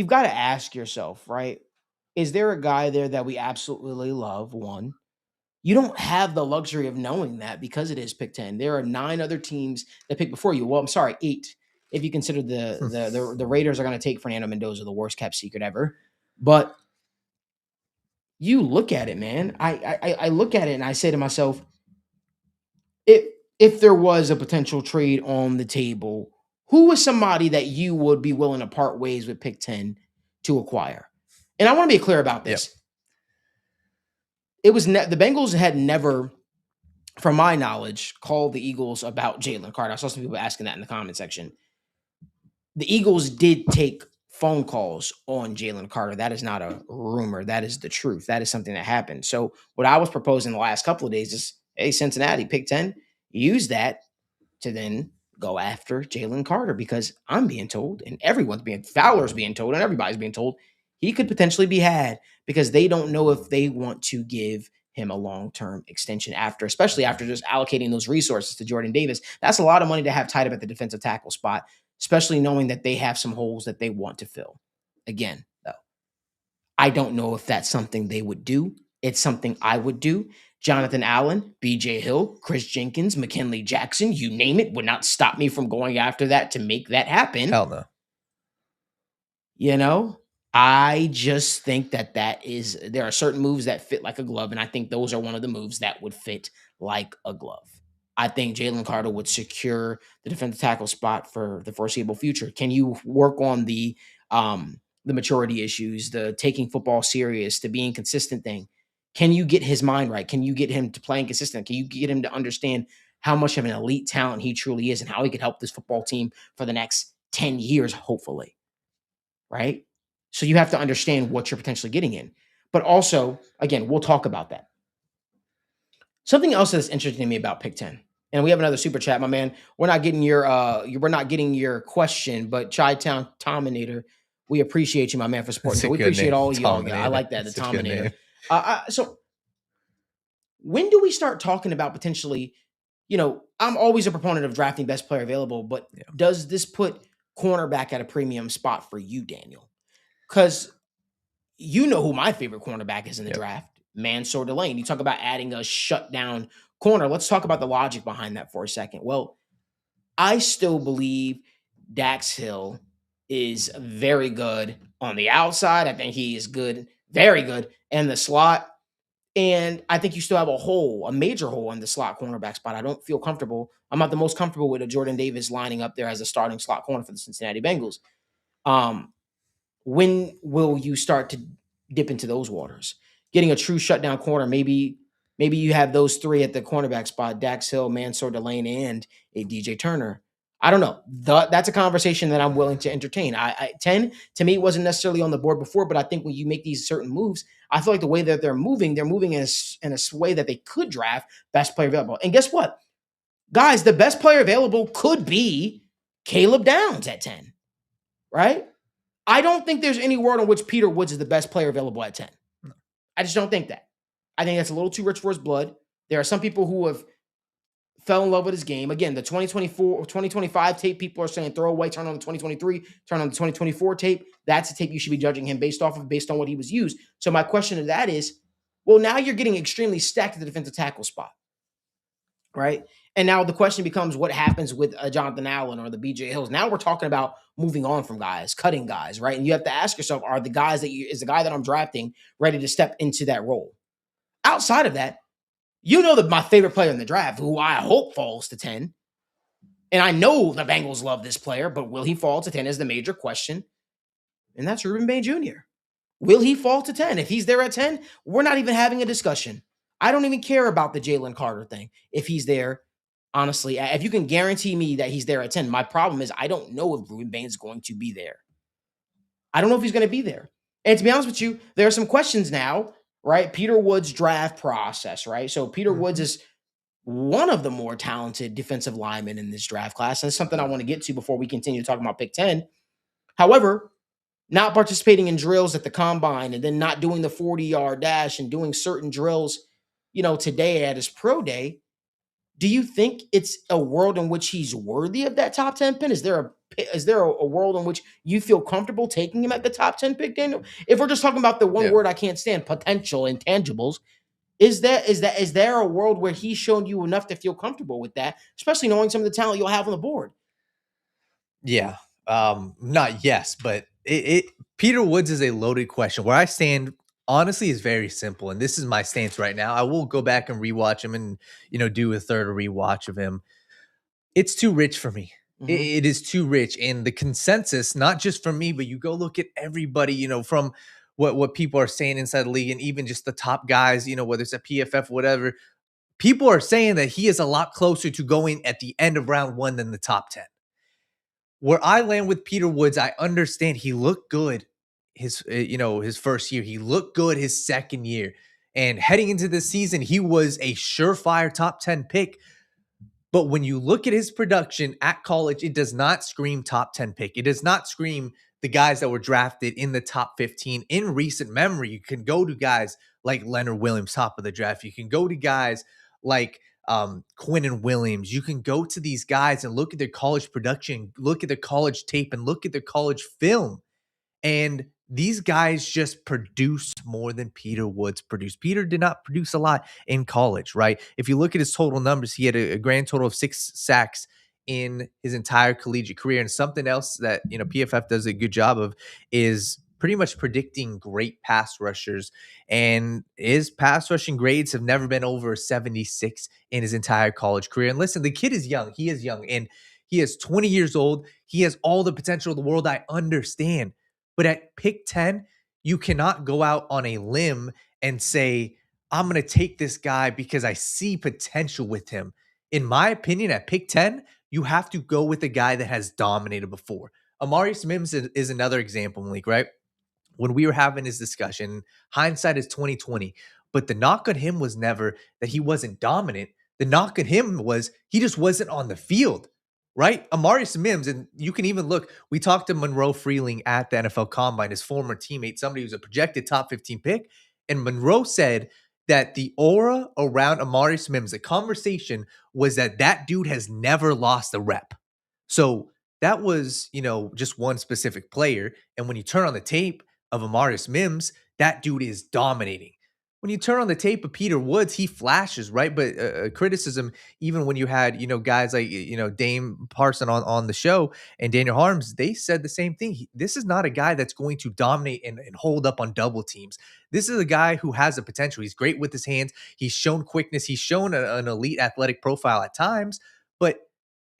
got to ask yourself, right? Is there a guy there that we absolutely love? One, you don't have the luxury of knowing that because it is pick 10. There are 9 other teams that pick before you. Well, I'm sorry, 8. If you consider the Raiders are going to take Fernando Mendoza, the worst kept secret ever. But you look at it, man. I look at it and I say to myself, if there was a potential trade on the table, who was somebody that you would be willing to part ways with pick 10 to acquire? And I want to be clear about this. It was the Bengals had never, from my knowledge, called the Eagles about Jalen Carter. I saw some people asking that in the comment section. The Eagles did take phone calls on Jalen Carter. That is not a rumor. That is the truth. That is something that happened. So what I was proposing the last couple of days is, hey, Cincinnati, pick 10, use that to then go after Jalen Carter, because I'm being told, and Fowler's being told, and everybody's being told, he could potentially be had because they don't know if they want to give him a long-term extension especially after just allocating those resources to Jordan Davis. That's a lot of money to have tied up at the defensive tackle spot, especially knowing that they have some holes that they want to fill. Again, though, I don't know if that's something they would do. It's something I would do. Jonathan Allen, BJ Hill, Chris Jenkins, McKinley Jackson, you name it, would not stop me from going after that to make that happen. Hell no. You know, I just think there are certain moves that fit like a glove, and I think those are one of the moves that would fit like a glove. I think Jalen Carter would secure the defensive tackle spot for the foreseeable future. Can you work on the maturity issues, the taking football serious, the being consistent thing? Can you get his mind right? Can you get him to playing consistent? Can you get him to understand how much of an elite talent he truly is and how he could help this football team for the next 10 years, hopefully, right? So you have to understand what you're potentially getting in. But also, again, we'll talk about that. Something else that's interesting to me about pick 10, and we have another super chat, my man. We're not getting your question, but Chi-Town Tominator, we appreciate you, my man, for supporting. So we appreciate all of y'all. I like that, the Tominator. So when do we start talking about potentially, I'm always a proponent of drafting best player available, but does this put cornerback at a premium spot for you, Daniel? Because you know who my favorite cornerback is in the draft, Mansour Delane. You talk about adding a shutdown corner. Let's talk about the logic behind that for a second. Well, I still believe Dax Hill is very good on the outside. I think he is good, very good in the slot. And I think you still have a major hole in the slot cornerback spot. I don't feel comfortable. I'm not the most comfortable with a Jordan Davis lining up there as a starting slot corner for the Cincinnati Bengals. When will you start to dip into those waters? Getting a true shutdown corner, maybe you have those 3 at the cornerback spot, Dax Hill, Mansour Delane, and a DJ Turner. I don't know. That's a conversation that I'm willing to entertain. 10, to me, wasn't necessarily on the board before, but I think when you make these certain moves, I feel like the way that they're moving in a way that they could draft best player available. And guess what? Guys, the best player available could be Caleb Downs at 10, right? I don't think there's any world in which Peter Woods is the best player available at 10. No. I just don't think that. I think that's a little too rich for his blood. There are some people who have fell in love with his game. Again, the 2024 or 2025 tape, people are saying throw away, turn on the 2023, turn on the 2024 tape. That's a tape you should be judging him based on what he was used. So my question to that is, well, now you're getting extremely stacked at the defensive tackle spot. right? And now the question becomes what happens with Jonathan Allen or the BJ Hills. Now we're talking about moving on from guys, cutting guys, right? And you have to ask yourself, are the guys is the guy that I'm drafting ready to step into that role? Outside of that, that my favorite player in the draft, who I hope falls to 10, and I know the Bengals love this player, but will he fall to 10 is the major question. And that's Ruben Bay Jr. Will he fall to 10? If he's there at 10, we're not even having a discussion. I don't even care about the Jalen Carter thing. If he's there, honestly, if you can guarantee me that he's there at 10, my problem is I don't know if Ruben Bain's going to be there. I don't know if he's going to be there. And to be honest with you, there are some questions now, right? Peter Woods' draft process, right? So Peter Woods is one of the more talented defensive linemen in this draft class. And it's something I want to get to before we continue talking about pick 10. However, not participating in drills at the combine and then not doing the 40-yard dash and doing certain drills, today at his pro day, do you think it's a world in which he's worthy of that top 10 pin? Is there a world in which you feel comfortable taking him at the top 10 pick, Daniel? If we're just talking about the one word I can't stand, potential intangibles, is there a world where he's shown you enough to feel comfortable with that, especially knowing some of the talent you'll have on the board? Yeah. Not yes, but Peter Woods is a loaded question. Where I stand, honestly, is very simple, and this is my stance right now. I will go back and rewatch him, and do a third rewatch of him. It's too rich for me. Mm-hmm. It is too rich, and the consensus, not just from me, but you go look at everybody, from what people are saying inside the league, and even just the top guys, whether it's a PFF, whatever. People are saying that he is a lot closer to going at the end of round 1 than the top 10. Where I land with Peter Woods, I understand he looked good his first year. He looked good his second year. And heading into this season, he was a surefire top 10 pick. But when you look at his production at college, it does not scream top 10 pick. It does not scream the guys that were drafted in the top 15 in recent memory. You can go to guys like Leonard Williams, top of the draft. You can go to guys like Quinnen Williams. You can go to these guys and look at their college production, look at their college tape, and look at their college film. And these guys just produced more than Peter Woods produced. Peter did not produce a lot in college, right? If you look at his total numbers, he had a grand total of 6 sacks in his entire collegiate career. And something else that, PFF does a good job of is pretty much predicting great pass rushers. And his pass rushing grades have never been over 76 in his entire college career. And listen, the kid is young. He is young. And he is 20 years old. He has all the potential of the world. I understand. But at pick 10, you cannot go out on a limb and say, I'm going to take this guy because I see potential with him. In my opinion, at pick 10, you have to go with a guy that has dominated before. Amarius Mims is another example, Malik, right? When we were having this discussion, hindsight is 2020. But the knock on him was never that he wasn't dominant. The knock on him was he just wasn't on the field. Right? Amarius Mims, and you can even look, we talked to Monroe Freeling at the NFL Combine, his former teammate, somebody who's a projected top 15 pick, and Monroe said that the aura around Amarius Mims, the conversation was that dude has never lost a rep. So that was, just one specific player, and when you turn on the tape of Amarius Mims, that dude is dominating. When you turn on the tape of Peter Woods, he flashes, right? But criticism, even when you had, guys like, Dame Parson on the show and Daniel Harms, they said the same thing. This is not a guy that's going to dominate and hold up on double teams. This is a guy who has the potential. He's great with his hands. He's shown quickness. He's shown an elite athletic profile at times, but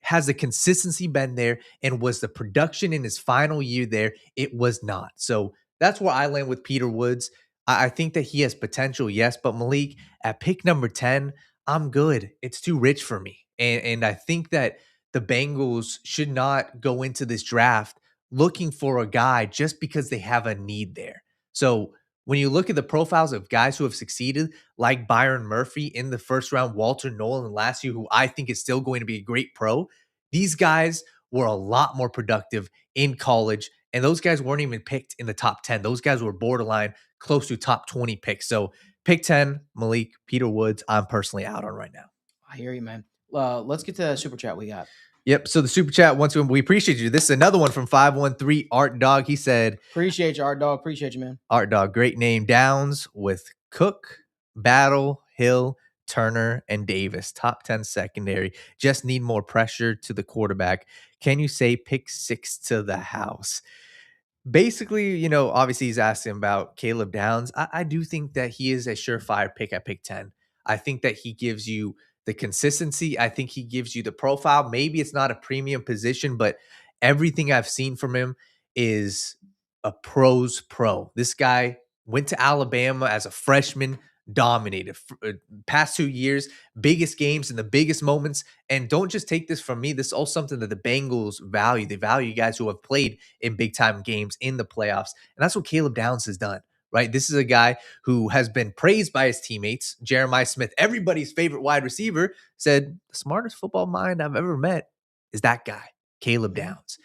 has the consistency been there, and was the production in his final year there? It was not. So that's where I land with Peter Woods. I think that he has potential, yes, but Malik, at pick number 10, I'm good. It's too rich for me. And I think that the Bengals should not go into this draft looking for a guy just because they have a need there. So when you look at the profiles of guys who have succeeded, like Byron Murphy in the first round, Walter Nolan last year, who I think is still going to be a great pro, these guys were a lot more productive in college. And those guys weren't even picked in the top 10. Those guys were borderline close to top 20 picks. So pick 10, Malik, Peter Woods, I'm personally out on right now. I hear you, man. Let's get to the super chat we got. Yep. So the super chat, once again, we appreciate you. This is another one from 513 Art Dog. He said, appreciate you, Art Dog. Appreciate you, man. Art Dog, great name. Downs with Cook, Battle, Hill, Turner and Davis, top 10 secondary, just need more pressure to the quarterback. Can you say pick 6 to the house? Basically, obviously he's asking about Caleb Downs. I do think that he is a surefire pick at pick 10. I think that he gives you the consistency. I think he gives you the profile. Maybe it's not a premium position, but everything I've seen from him is a pro's pro. This guy went to Alabama as a freshman, dominated past 2 years, biggest games in the biggest moments. And don't just take this from me. This is also something that the Bengals value. They value guys who have played in big time games in the playoffs. And that's what Caleb Downs has done, right? This is a guy who has been praised by his teammates. Jeremiah Smith, everybody's favorite wide receiver, said the smartest football mind I've ever met is that guy, Caleb Downs.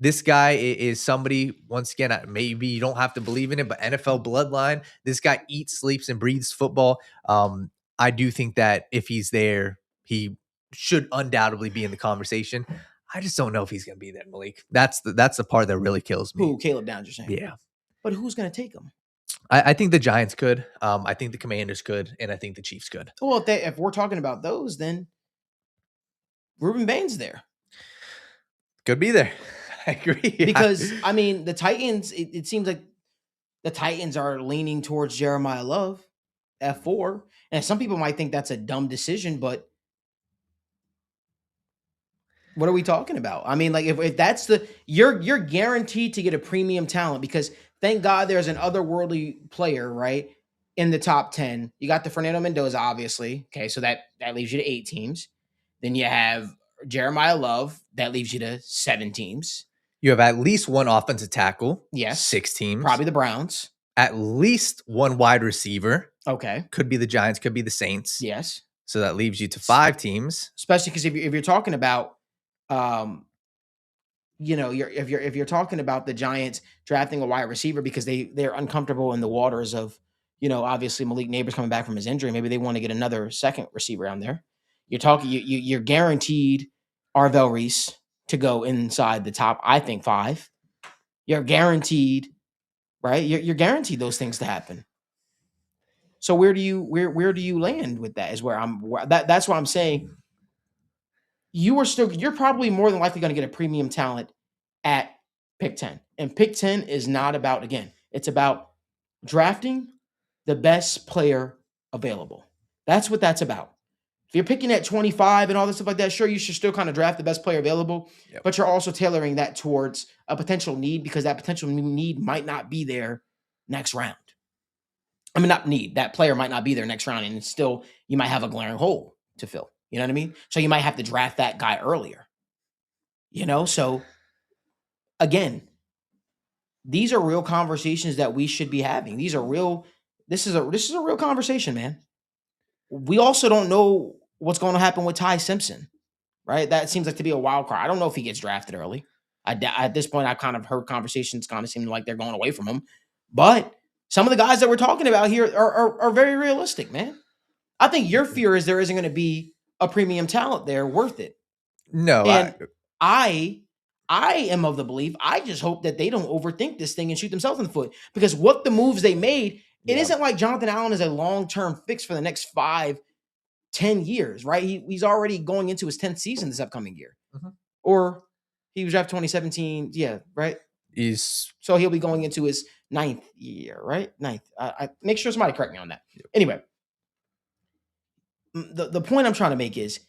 This guy is somebody, once again, maybe you don't have to believe in it, but NFL bloodline. This guy eats, sleeps, and breathes football. I do think that if he's there, he should undoubtedly be in the conversation. I just don't know if he's going to be there, Malik. That's the part that really kills me. Who, Caleb Downs, you're saying? Yeah. But who's going to take him? I think the Giants could. I think the Commanders could, and I think the Chiefs could. Well, if we're talking about those, then Ruben Bain's there. Could be there. I agree. Because, I mean, the Titans, it seems like the Titans are leaning towards Jeremiah Love, F4. And some people might think that's a dumb decision, but what are we talking about? I mean, like, if that's you're guaranteed to get a premium talent because thank God there's an otherworldly player, right, in the top 10. You got the Fernando Mendoza, obviously. Okay, so that leaves you to 8 teams. Then you have Jeremiah Love. That leaves you to 7 teams. You have at least one offensive tackle. Yes. 6 teams. Probably the Browns. At least one wide receiver. Okay. Could be the Giants, could be the Saints. Yes. So that leaves you to 5 teams. Especially because if you're talking about, if you're talking about the Giants drafting a wide receiver because they're uncomfortable in the waters of, obviously Malik Neighbors coming back from his injury, maybe they want to get another second receiver down there. You're guaranteed Arvell Reese to go inside the top, I think 5. You're guaranteed, right? You're guaranteed those things to happen. So where do you land with that? Is that's why I'm saying you're probably more than likely going to get a premium talent at pick 10. And pick 10 is not about, again, it's about drafting the best player available. That's what that's about. If you're picking at 25 and all this stuff like that, sure, you should still kind of draft the best player available, but you're also tailoring that towards a potential need because that potential need might not be there next round. I mean, not need. That player might not be there next round, and still you might have a glaring hole to fill. You know what I mean? So you might have to draft that guy earlier. So again, these are real conversations that we should be having. These are real. This is a real conversation, man. We also don't know what's going to happen with Ty Simpson, right? That seems like to be a wild card. I don't know if he gets drafted early. At this point, I've kind of heard conversations kind of seem like they're going away from him. But some of the guys that we're talking about here are very realistic, man. I think your fear is there isn't going to be a premium talent there worth it. No. And I am of the belief, I just hope that they don't overthink this thing and shoot themselves in the foot. Because what the moves they made, it isn't like Jonathan Allen is a long-term fix for the next 5-10 years, right? He's already going into his 10th season this upcoming year. Mm-hmm. Or he was drafted 2017. Yeah, right? So he'll be going into his 9th year, right? 9th. I make sure somebody correct me on that. Yep. Anyway, the point I'm trying to make is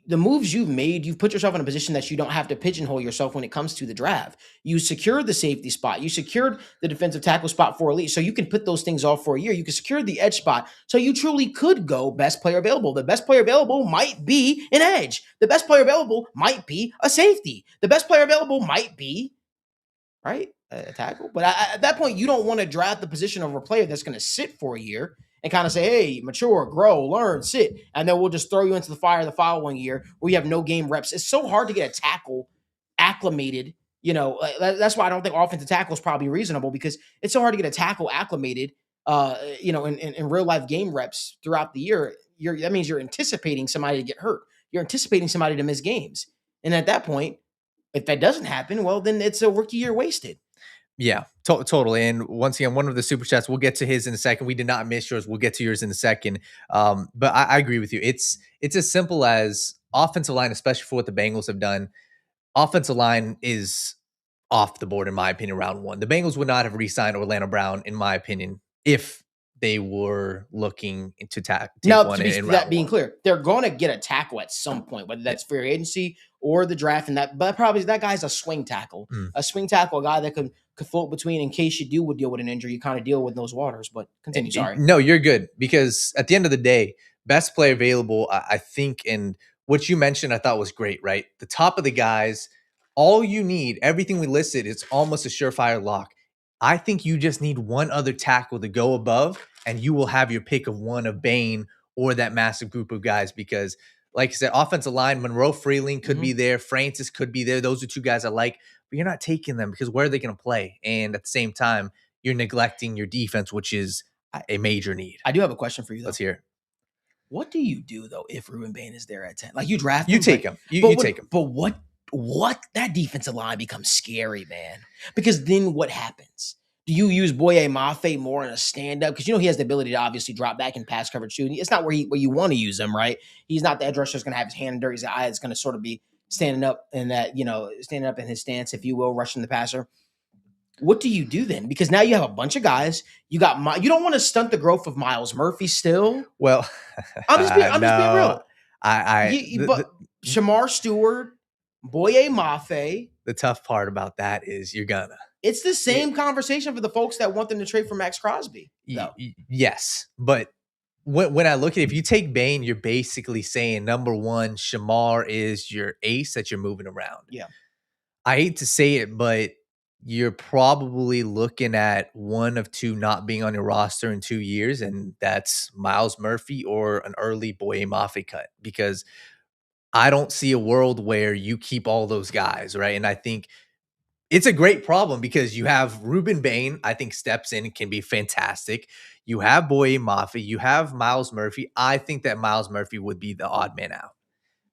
the moves you've made, you've put yourself in a position that you don't have to pigeonhole yourself when it comes to the draft. You secured the safety spot. You secured the defensive tackle spot for elite. So you can put those things off for a year. You can secure the edge spot. So you truly could go best player available. The best player available might be an edge. The best player available might be a safety. The best player available might be, right, a tackle. But at that point, you don't want to draft the position of a player that's going to sit for a year and kind of say, hey, mature, grow, learn, sit. And then we'll just throw you into the fire the following year where you have no game reps. It's so hard to get a tackle acclimated. That's why I don't think offensive tackle is probably reasonable because it's so hard to get a tackle acclimated, in real life game reps throughout the year. That means you're anticipating somebody to get hurt. You're anticipating somebody to miss games. And at that point, if that doesn't happen, well, then it's a rookie year wasted. Yeah, totally. And once again, one of the super chats, we'll get to his in a second. We did not miss yours. We'll get to yours in a second. But I agree with you. It's as simple as offensive line, especially for what the Bengals have done. Offensive line is off the board, in my opinion, round one. The Bengals would not have re-signed Orlando Brown, in my opinion, if they were looking to take now, one to be in that round being one. clear, they're going to get a tackle at some point, whether that's free agency or the draft. And that, but probably that guy's a swing tackle, a guy that could float between in case you would deal with an injury. You kind of deal with those waters. But continue. Sorry. No, you're good, because at the end of the day, best player available, I think, and what you mentioned, I thought was great. Right, the top of the guys, all you need, everything we listed, it's almost a surefire lock. I think you just need one other tackle to go above, and you will have your pick of one of Bain or that massive group of guys. Because, like I said, offensive line, Monroe Freeling could be there, Francis could be there. Those are two guys I like, but you're not taking them because where are they going to play? And at the same time, you're neglecting your defense, which is a major need. I do have a question for you, though. Let's hear it. What do you do, though, if Ruben Bain is there at 10? Like, you draft him. You take him. You take him. But what that defensive line becomes scary, man. Because then what happens? Do you use Boye Mafe more in a stand-up? Because he has the ability to obviously drop back and pass coverage too. It's not where you want to use him, right? He's not the edge rusher that's going to have his hand in dirt. His eye is going to sort of be standing up in that, standing up in his stance, if you will, rushing the passer. What do you do then? Because now you have a bunch of guys. You don't want to stunt the growth of Miles Murphy still. Well, I'm just being real. But Shamar Stewart, Boye Mafe. The tough part about that is you're gonna. It's the same conversation for the folks that want them to trade for Max Crosby. Yes, but when I look at it, if you take Bain, you're basically saying, number one, Shamar is your ace that you're moving around. Yeah. I hate to say it, but you're probably looking at one of two not being on your roster in 2 years, and that's Miles Murphy or an early Boye Mafe cut, because I don't see a world where you keep all those guys, right? And I think it's a great problem because you have Ruben Bain, I think, steps in and can be fantastic. You have Boye Mafe, you have Miles Murphy. I think that Miles Murphy would be the odd man out,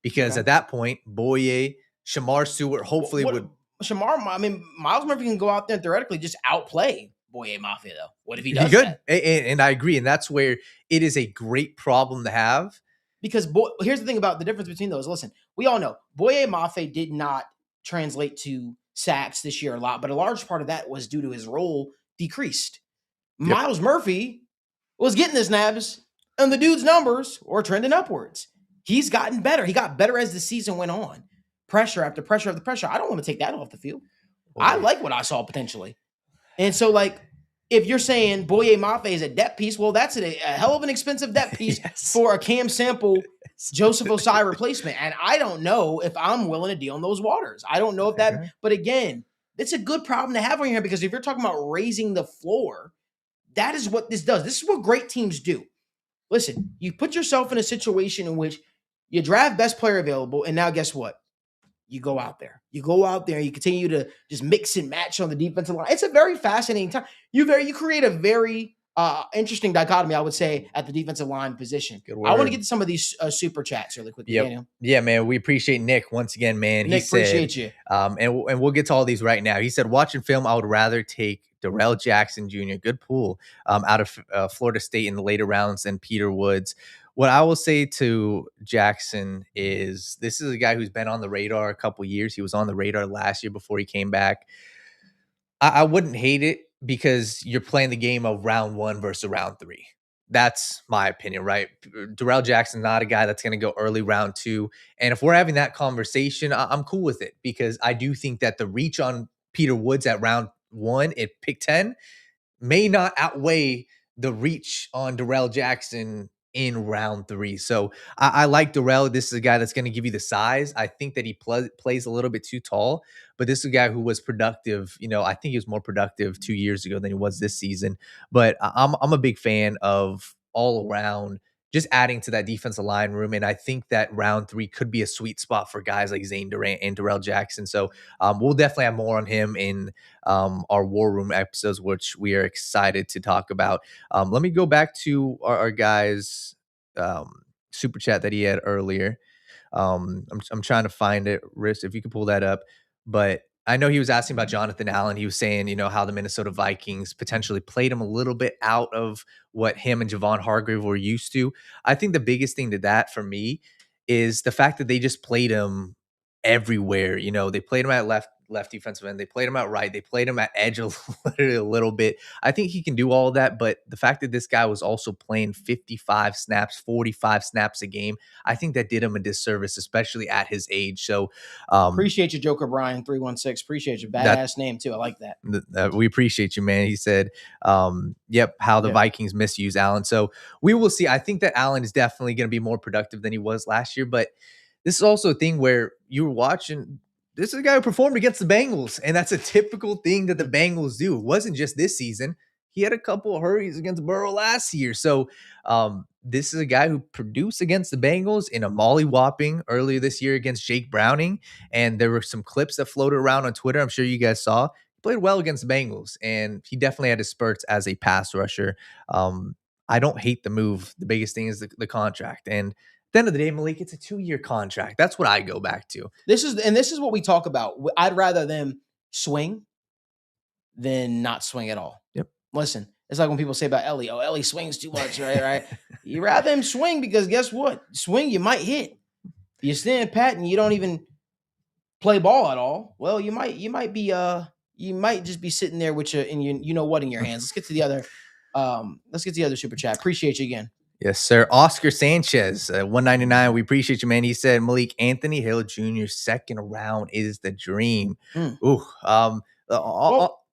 because at that point, Boye, Shamar Stewart hopefully would. Miles Murphy can go out there and theoretically just outplay Boye Mafe, though. What if he does that? And I agree. And that's where it is a great problem to have. Because here's the thing about the difference between those. Listen, we all know Boye Mafe did not translate to sacks this year a lot, but a large part of that was due to his role decreased. Yep. Miles Murphy was getting the snaps, and the dude's numbers were trending upwards. He's gotten better. He got better as the season went on. Pressure after pressure after pressure. I don't want to take that off the field. I like what I saw potentially. And so, like, if you're saying Boye Mafe is a depth piece, well, that's a hell of an expensive depth piece for a Cam Sample, Joseph Osai replacement. And I don't know if I'm willing to deal in those waters. I don't know if that, but again, it's a good problem to have on here, because if you're talking about raising the floor, that is what this does. This is what great teams do. Listen, you put yourself in a situation in which you draft best player available, and now guess what? You go out there. You continue to just mix and match on the defensive line. It's a very fascinating time. You create a very interesting dichotomy, I would say, at the defensive line position. I want to get to some of these super chats really quickly, Daniel. Yeah, man. We appreciate Nick once again, man. Nick, appreciate you. And we'll get to all these right now. He said, watching film, I would rather take Darrell Jackson Jr., good pool, out of Florida State in the later rounds than Peter Woods. What I will say to Jackson is this is a guy who's been on the radar a couple years. He was on the radar last year before he came back. I wouldn't hate it, because you're playing the game of round one versus round three. That's my opinion, right? Darrell Jackson's not a guy that's going to go early round two. And if we're having that conversation, I'm cool with it, because I do think that the reach on Peter Woods at round one at pick 10 may not outweigh the reach on Darrell Jackson in round three. So I like Darrell. This is a guy that's going to give you the size. I think that he plays a little bit too tall, but this is a guy who was productive. I think he was more productive 2 years ago than he was this season. But I'm a big fan of all around just adding to that defensive line room. And I think that round three could be a sweet spot for guys like Zane Durant and Darrell Jackson. So we'll definitely have more on him in our War Room episodes, which we are excited to talk about. Let me go back to our guys' super chat that he had earlier. I'm trying to find it, Riss, if you could pull that up. But I know he was asking about Jonathan Allen. He was saying, how the Minnesota Vikings potentially played him a little bit out of what him and Javon Hargrave were used to. I think the biggest thing to that for me is the fact that they just played him everywhere. They played him at left defensive end. They played him at right. They played him at edge literally a little bit. I think he can do all of that, but the fact that this guy was also playing 55 snaps, 45 snaps a game, I think that did him a disservice, especially at his age. So appreciate you, Joker Brian 316. Appreciate you. Badass name too. I like that. We appreciate you, man. He said, yep, how the Vikings misuse Allen. So we will see. I think that Allen is definitely going to be more productive than he was last year, but this is also a thing where you were watching. This is a guy who performed against the Bengals, and that's a typical thing that the Bengals do. It wasn't just this season. He had a couple of hurries against Burrow last year. So this is a guy who produced against the Bengals in a molly-whopping earlier this year against Jake Browning, and there were some clips that floated around on Twitter. I'm sure you guys saw. He played well against the Bengals, and he definitely had his spurts as a pass rusher. I don't hate the move. The biggest thing is the contract, and the end of the day, Malik, it's a 2-year contract. That's what I go back to. This is what we talk about. I'd rather them swing than not swing at all. Yep. Listen, it's like when people say about Ellie. Oh, Ellie swings too much, right? You rather him swing because guess what? Swing, you might hit. You stand pat and you don't even play ball at all. Well, you might just be sitting there with your in your hands. Let's get to the other super chat. Appreciate you again. Yes, sir. Oscar Sanchez, 199. We appreciate you, man. He said, Malik, Anthony Hill Jr. second round is the dream. Ooh.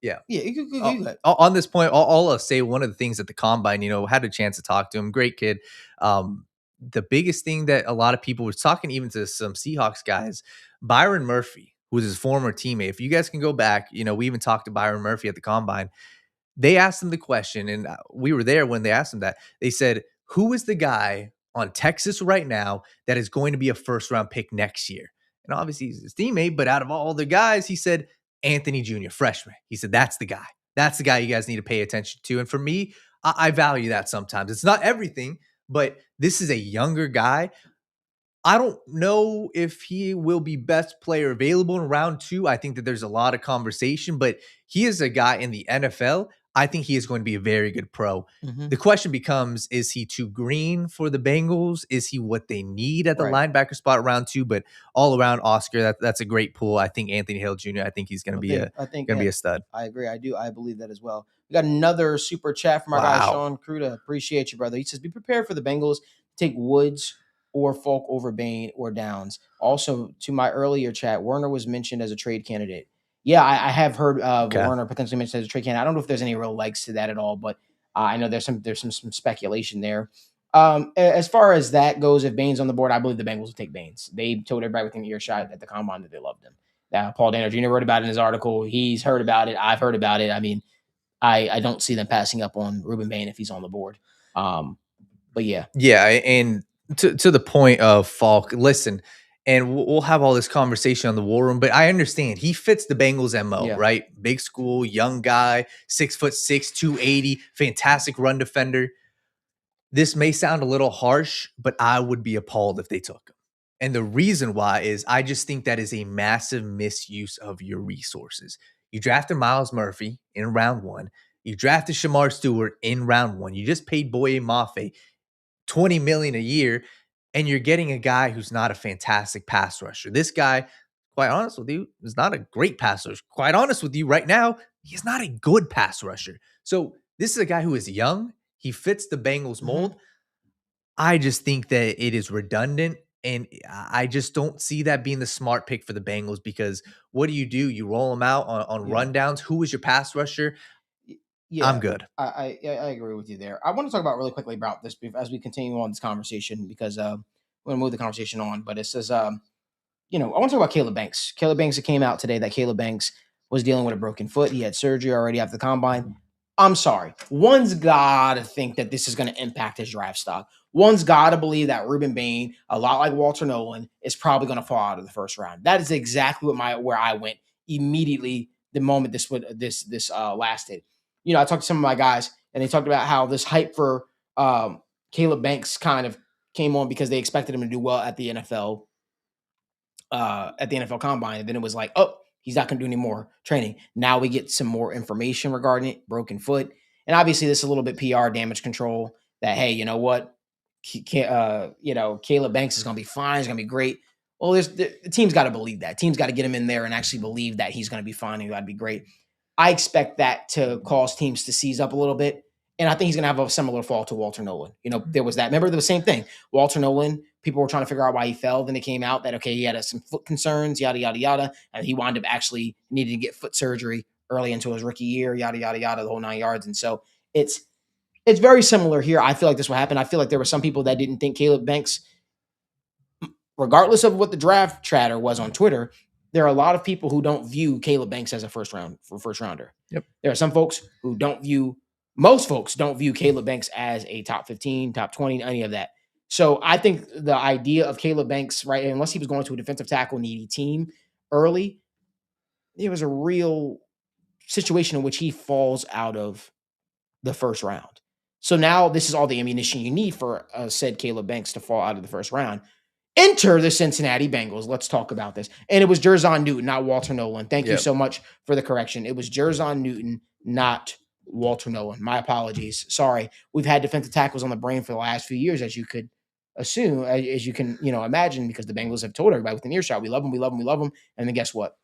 Yeah. On this point, I'll say one of the things at the combine, had a chance to talk to him. Great kid. The biggest thing that a lot of people were talking, even to some Seahawks guys, Byron Murphy, who was his former teammate. If you guys can go back, we even talked to Byron Murphy at the combine. They asked him the question, and we were there when they asked him that. They said, who is the guy on Texas right now that is going to be a first-round pick next year? And obviously, he's his teammate, but out of all the guys, he said Anthony Jr., freshman. He said, that's the guy. That's the guy you guys need to pay attention to. And for me, I value that sometimes. It's not everything, but this is a younger guy. I don't know if he will be best player available in round 2. I think that there's a lot of conversation, but he is a guy in the NFL. I think he is going to be a very good pro. Mm-hmm. The question becomes, is he too green for the Bengals? Is he what they need at the linebacker spot round 2? But all around, Oscar, that's a great pool. I think Anthony Hill Jr., I think he's going to be a stud. I agree. I believe that as well. We got another super chat from our guy, Sean Cruda. Appreciate you, brother. He says, be prepared for the Bengals to take Woods or Falk over Bain or Downs. Also, to my earlier chat, Werner was mentioned as a trade candidate. Yeah, I have heard Werner potentially mentioned as a trade candidate. I don't know if there's any real legs to that at all, but I know there's some speculation there. As far as that goes, if Bain's on the board, I believe the Bengals will take Baines. They told everybody within earshot at the combine that they loved him. Paul Daniel Jr. wrote about it in his article. He's heard about it. I've heard about it. I mean, I don't see them passing up on Ruben Bain if he's on the board. But yeah. Yeah, and to the point of Falk, listen, and we'll have all this conversation on the War Room, but I understand he fits the Bengals MO, right? Big school, young guy, 6'6", 280, fantastic run defender. This may sound a little harsh, but I would be appalled if they took him. And the reason why is I just think that is a massive misuse of your resources. You drafted Myles Murphy in round 1. You drafted Shamar Stewart in round 1. You just paid Boye Mafe $20 million a year, and you're getting a guy who's not a fantastic pass rusher. This guy, quite honest with you, is not a great pass rusher. Quite honest with you right now, he's not a good pass rusher. So this is a guy who is young. He fits the Bengals mold. I just think that it is redundant, and I just don't see that being the smart pick for the Bengals, because what do? You roll them out on rundowns. Who is your pass rusher? Yeah, I'm good. I agree with you there. I want to talk about really quickly about this as we continue on this conversation, because we're going to move the conversation on. But it says, I want to talk about Caleb Banks. Caleb Banks, it came out today that Caleb Banks was dealing with a broken foot. He had surgery already after the combine. I'm sorry. One's got to think that this is going to impact his draft stock. One's got to believe that Ruben Bain, a lot like Walter Nolan, is probably going to fall out of the first round. That is exactly where I went immediately the moment this lasted. I talked to some of my guys, and they talked about how this hype for Caleb Banks kind of came on because they expected him to do well at the NFL combine. And then it was like, oh, He's not going to do any more training. Now we get some more information regarding it, broken foot. And obviously this is a little bit PR damage control that, hey, you know what? Caleb Banks is going to be fine. He's going to be great. Well, the team's got to believe that. Team's got to get him in there and actually believe that he's going to be fine and got to be great. I expect that to cause teams to seize up a little bit. And I think he's going to have a similar fall to Walter Nolan. There was that. Remember, the same thing. Walter Nolan, people were trying to figure out why he fell. Then it came out that, okay, he had some foot concerns, yada, yada, yada. And he wound up actually needing to get foot surgery early into his rookie year, yada, yada, yada, the whole 9 yards. And so it's very similar here. I feel like this will happen. I feel like there were some people that didn't think Caleb Banks, regardless of what the draft chatter was on Twitter, there are a lot of people who don't view Caleb Banks as a first rounder. Yep. There are some folks who most folks don't view Caleb Banks as a top 15, top 20, any of that. So I think the idea of Caleb Banks, right, unless he was going to a defensive tackle needy team early, it was a real situation in which he falls out of the first round. So now this is all the ammunition you need for said Caleb Banks to fall out of the first round. Enter the Cincinnati Bengals. Let's talk about this. And it was Jerzon Newton, not Walter Nolan. Thank you so much for the correction. It was Jerzon Newton, not Walter Nolan. My apologies. Sorry. We've had defensive tackles on the brain for the last few years, as you could assume, as you can, imagine, because the Bengals have told everybody within earshot, we love them, we love them, we love them. And then guess what?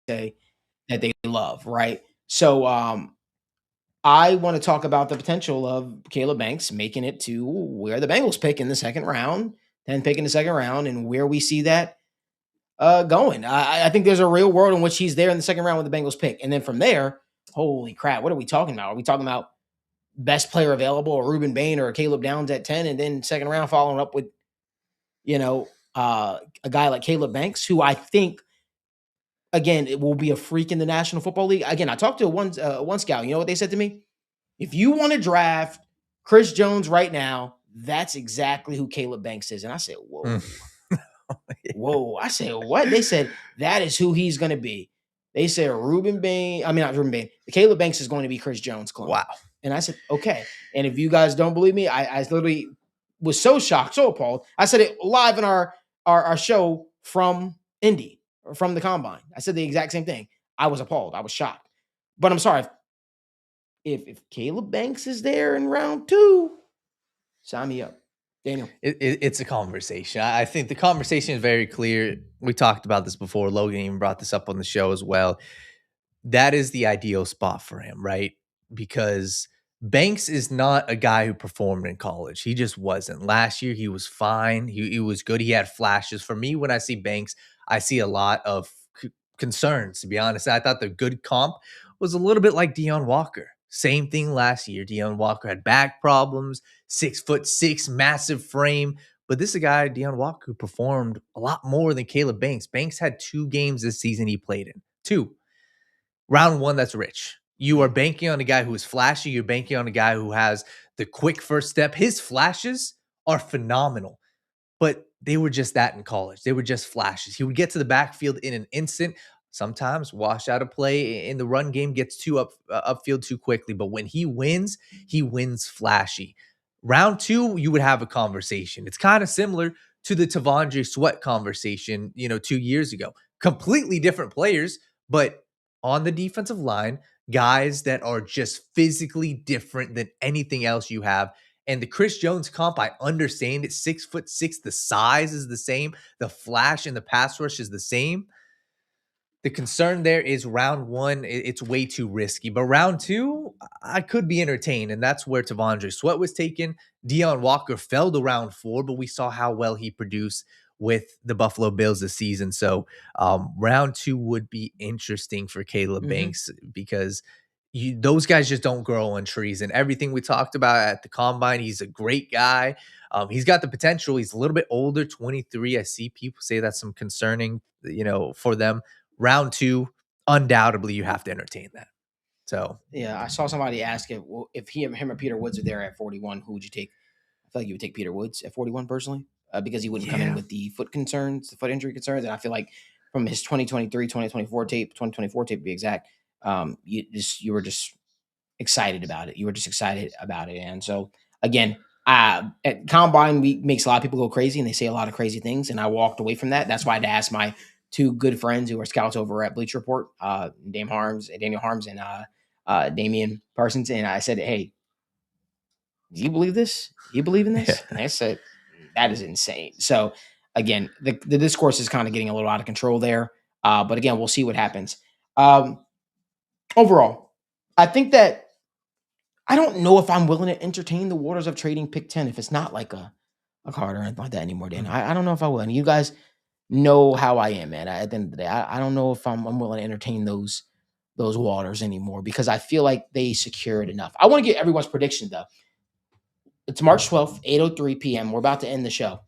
Say that they love, right? So I want to talk about the potential of Caleb Banks making it to where the Bengals pick in the second round, 10 pick in the second round, and where we see that going. I think there's a real world in which he's there in the second round with the Bengals pick. And then from there, holy crap, what are we talking about? Are we talking about best player available, or Reuben Bain or Caleb Downs at 10, and then second round following up with, a guy like Caleb Banks, who I think, again, it will be a freak in the National Football League. Again, I talked to one scout. You know what they said to me? If you want to draft Chris Jones right now, that's exactly who Caleb Banks is. And I said, whoa. Whoa. I said, what? They said, that is who he's going to be. They said not Reuben Bain. Caleb Banks is going to be Chris Jones' clone. Wow. And I said, okay. And if you guys don't believe me, I literally was so shocked, so appalled. I said it live in our show from Indy, or from the Combine. I said the exact same thing. I was appalled. I was shocked. But I'm sorry. If Caleb Banks is there in round 2, sign me up. Daniel. It's a conversation. I think the conversation is very clear. We talked about this before. Logan even brought this up on the show as well. That is the ideal spot for him, right? Because Banks is not a guy who performed in college. He just wasn't. Last year, he was fine. He was good. He had flashes. For me, when I see Banks, I see a lot of concerns, to be honest. I thought the good comp was a little bit like Deion Walker. Same thing last year. Deion Walker had back problems, 6'6", massive frame. But this is a guy, Deion Walker, who performed a lot more than Caleb Banks. Banks had 2 games this season he played in. 2. Round 1, that's rich. You are banking on a guy who is flashy. You're banking on a guy who has the quick first step. His flashes are phenomenal. But they were just that in college. They were just flashes. He would get to the backfield in an instant. Sometimes wash out a play in the run game, gets too upfield too quickly. But when he wins flashy. Round 2, you would have a conversation. It's kind of similar to the T'Vondre Sweat conversation, 2 years ago. Completely different players, but on the defensive line, guys that are just physically different than anything else you have. And the Chris Jones comp, I understand it. 6'6", the size is the same. The flash and the pass rush is the same. The concern there is round 1, it's way too risky. But round 2, I could be entertained. And that's where T'Vondre Sweat was taken. Deion Walker fell to round 4, but we saw how well he produced with the Buffalo Bills this season. So round 2 would be interesting for Caleb Banks, because those guys just don't grow on trees. And everything we talked about at the Combine, he's a great guy. He's got the potential. He's a little bit older, 23. I see people say that's some concerning, for them. Round 2, undoubtedly, you have to entertain that. So yeah, I saw somebody ask if him or Peter Woods are there at 41, who would you take? I feel like you would take Peter Woods at 41 personally, because he wouldn't come in with the foot injury concerns. And I feel like from his 2024 tape to be exact, you were just excited about it. You were just excited about it. And so again, at Combine week makes a lot of people go crazy, and they say a lot of crazy things. And I walked away from that. That's why I had to ask my two good friends who are scouts over at Bleach Report, Daniel Harms and Damian Parsons. And I said, hey, do you believe this? You believe in this? Yeah. And I said, that is insane. So again, the discourse is kind of getting a little out of control there. But again, we'll see what happens. Overall, I think that I don't know if I'm willing to entertain the waters of trading pick 10 if it's not like a card or anything like that anymore, Dan. I don't know if I will. And you guys know how I am, man. At the end of the day, I don't know if I'm willing to entertain those waters anymore because I feel like they secured enough. I want to get everyone's prediction, though. It's March 12th, 8:03 p.m. We're about to end the show.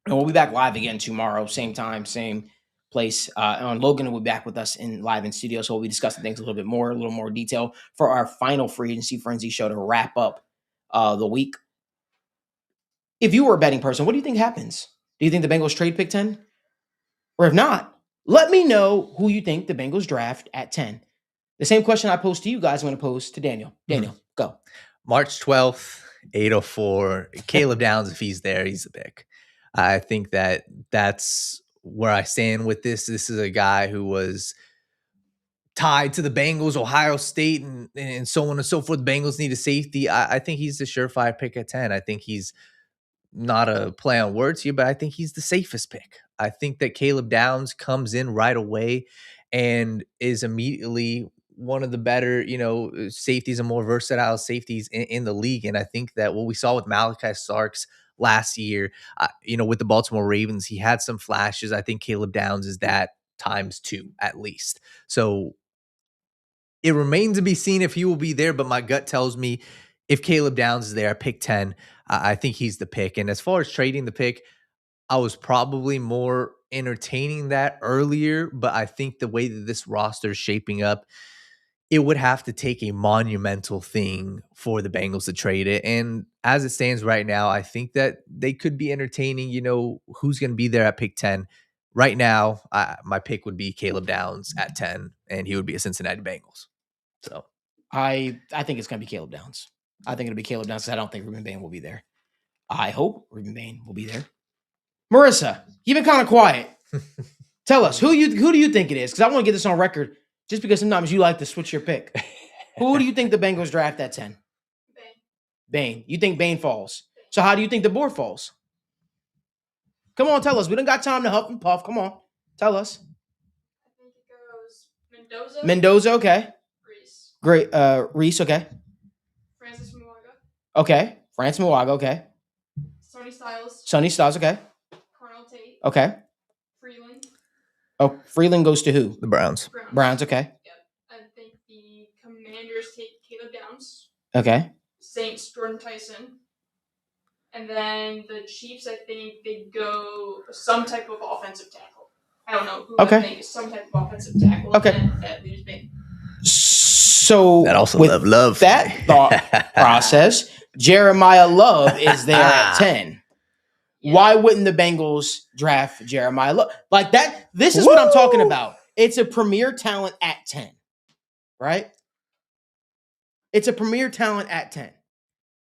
And we'll be back live again tomorrow, same time, same place. And Logan will be back with us live in studio. So we'll be discussing things a little more detail for our final free agency frenzy show to wrap up the week. If you were a betting person, what do you think happens? Do you think the Bengals trade pick 10? Or if not, let me know who you think the Bengals draft at 10. The same question I posed to you guys, I'm going to pose to Daniel. Daniel, go. March 12th, 8:04. Caleb Downs, if he's there, he's the pick. I think that's where I stand with this. This is a guy who was tied to the Bengals, Ohio State, and so on and so forth. The Bengals need a safety. I think he's the surefire pick at 10. I think he's not a play on words here, but I think he's the safest pick. I think that Caleb Downs comes in right away and is immediately one of the better, safeties and more versatile safeties in the league. And I think that what we saw with Malachi Starks last year, with the Baltimore Ravens, he had some flashes. I think Caleb Downs is that times 2 at least. So it remains to be seen if he will be there, but my gut tells me if Caleb Downs is there, pick 10, I think he's the pick. And as far as trading the pick, I was probably more entertaining that earlier, but I think the way that this roster is shaping up, it would have to take a monumental thing for the Bengals to trade it. And as it stands right now, I think that they could be entertaining, who's going to be there at pick 10. Right now, my pick would be Caleb Downs at 10, and he would be a Cincinnati Bengals. So I think it's going to be Caleb Downs. I think it'll be Caleb Downs because I don't think Ruben Bain will be there. I hope Ruben Bain will be there. Marissa, you've been kind of quiet. Tell us, who do you think it is? Because I want to get this on record just because sometimes you like to switch your pick. Who do you think the Bengals draft at 10? Bain. You think Bain falls? So how do you think the board falls? Come on, tell us. We don't got time to huff and puff. Come on. Tell us. I think it goes Mendoza. Mendoza, okay. Reese. Great. Reese, okay. Francis Muaga. Okay. Francis Muaga, okay. Sonny Styles. Okay. Carnell Tate. Okay. Freeland. Oh, Freeland goes to who? the Browns. Browns, okay. Yep. I think the Commanders take Caleb Downs. Okay. Saints, Jordan Tyson. And then the Chiefs, I think they go some type of offensive tackle. I don't know who. Okay. I think is some type of offensive tackle. Okay. That leaves me. So That also with love that thought process, Jeremiah Love is there at 10. Yeah. Why wouldn't the Bengals draft Jeremiah Love? Like that, this is what I'm talking about. It's a premier talent at 10, right? It's a premier talent at 10.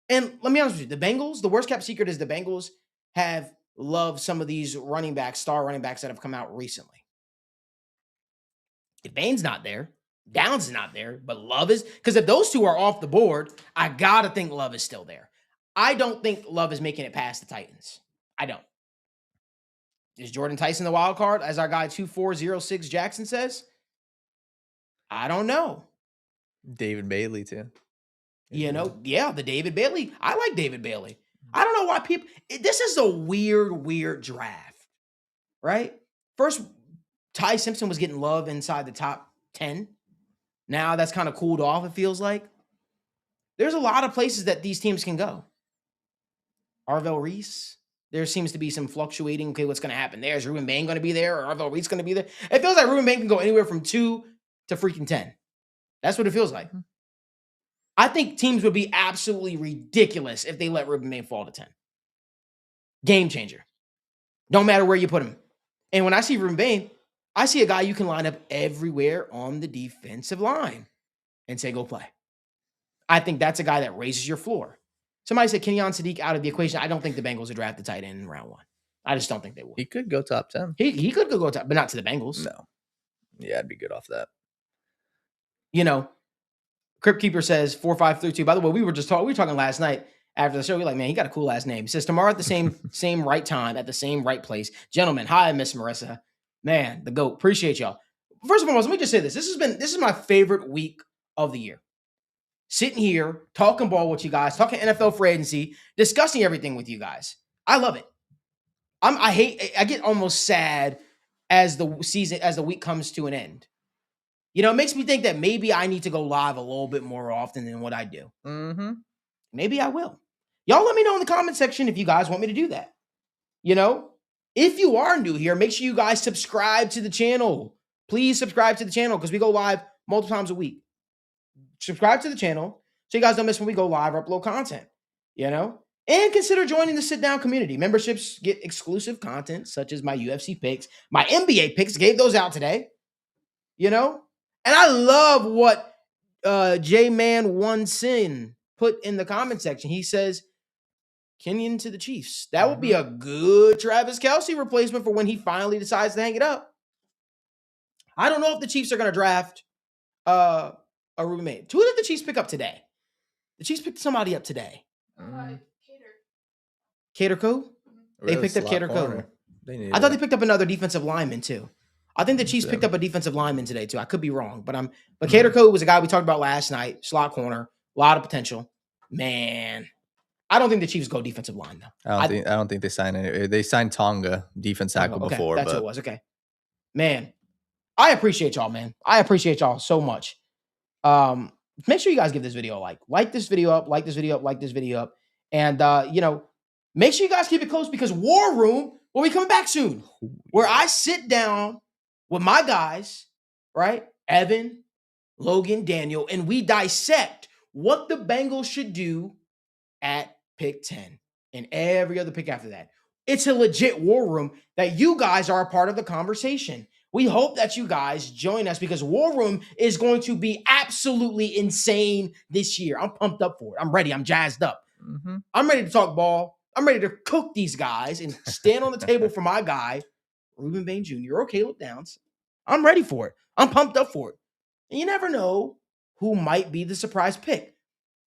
And let me be honest with you, the Bengals, the worst kept secret is the Bengals have loved some of these running backs, star running backs that have come out recently. If Bain's not there, Downs is not there, but Love is, because if those two are off the board, I gotta think Love is still there. I don't think Love is making it past the Titans. I don't. Is Jordan Tyson the wild card, as our guy 2406 Jackson says? I don't know. David Bailey too. The David Bailey. I like David Bailey. I don't know why people. This is a weird draft, right? First, Ty Simpson was getting love inside the top 10. Now that's kind of cooled off, it feels like. There's a lot of places that these teams can go. Arvell Reese. There seems to be some fluctuating. Okay, what's going to happen there? Is Ruben Bain going to be there, or Arvell Reese going to be there? It feels like Ruben Bain can go anywhere from 2 to freaking 10. That's what it feels like. I think teams would be absolutely ridiculous if they let Ruben Bain fall to 10. Game changer. Don't matter where you put him. And when I see Ruben Bain, I see a guy you can line up everywhere on the defensive line and say, go play. I think that's a guy that raises your floor. Somebody said Kenyon Sadiq out of the equation. I don't think the Bengals would draft the tight end in round 1. I just don't think they will. He could go top 10. He could go top, but not to the Bengals. No. Yeah, I'd be good off that. Crypt Keeper says 4532. By the way, we were talking last night after the show. We're like, man, he got a cool last name. He says tomorrow at the same right time at the same right place. Gentlemen, hi, Miss Marissa. Man, the GOAT. Appreciate y'all. First and foremost, let me just say this. This is my favorite week of the year. Sitting here, talking ball with you guys, talking NFL free agency, discussing everything with you guys. I love it. I get almost sad as the week comes to an end. It makes me think that maybe I need to go live a little bit more often than what I do. Mm-hmm. Maybe I will. Y'all let me know in the comment section if you guys want me to do that. If you are new here, make sure you guys subscribe to the channel. Please subscribe to the channel because we go live multiple times a week. Subscribe to the channel so you guys don't miss when we go live or upload content, And consider joining the Sit Down community. Memberships get exclusive content such as my UFC picks, my NBA picks, gave those out today, And I love what J-Man One Sin put in the comment section. He says, Kenyon to the Chiefs. That would be a good Travis Kelce replacement for when he finally decides to hang it up. I don't know if the Chiefs are going to draft a Ruben May. Who did the Chiefs pick up today? The Chiefs picked somebody up today. Cater Co? They picked up Cater Co. I thought they picked up another defensive lineman too. I think the Chiefs picked up a defensive lineman today too. I could be wrong, but Cater Co was a guy we talked about last night. Slot corner, a lot of potential. Man, I don't think the Chiefs go defensive line though. I don't think they signed any. They signed Tonga defense tackle before. That's what it was. Okay, man, I appreciate y'all, man. I appreciate y'all so much. Make sure you guys give this video a like. Like this video up. Like this video up. Like this video up. And make sure you guys keep it close because War Room will be coming back soon, where I sit down with my guys, right? Evan, Logan, Daniel, and we dissect what the Bengals should do at pick 10 and every other pick after that. It's a legit war room that you guys are a part of the conversation. We hope that you guys join us because War Room is going to be absolutely insane this year. I'm pumped up for it. I'm ready. I'm jazzed up. Mm-hmm. I'm ready to talk ball. I'm ready to cook these guys and stand on the table for my guy, Ruben Bain Jr. or Caleb Downs. I'm ready for it. I'm pumped up for it. And you never know who might be the surprise pick.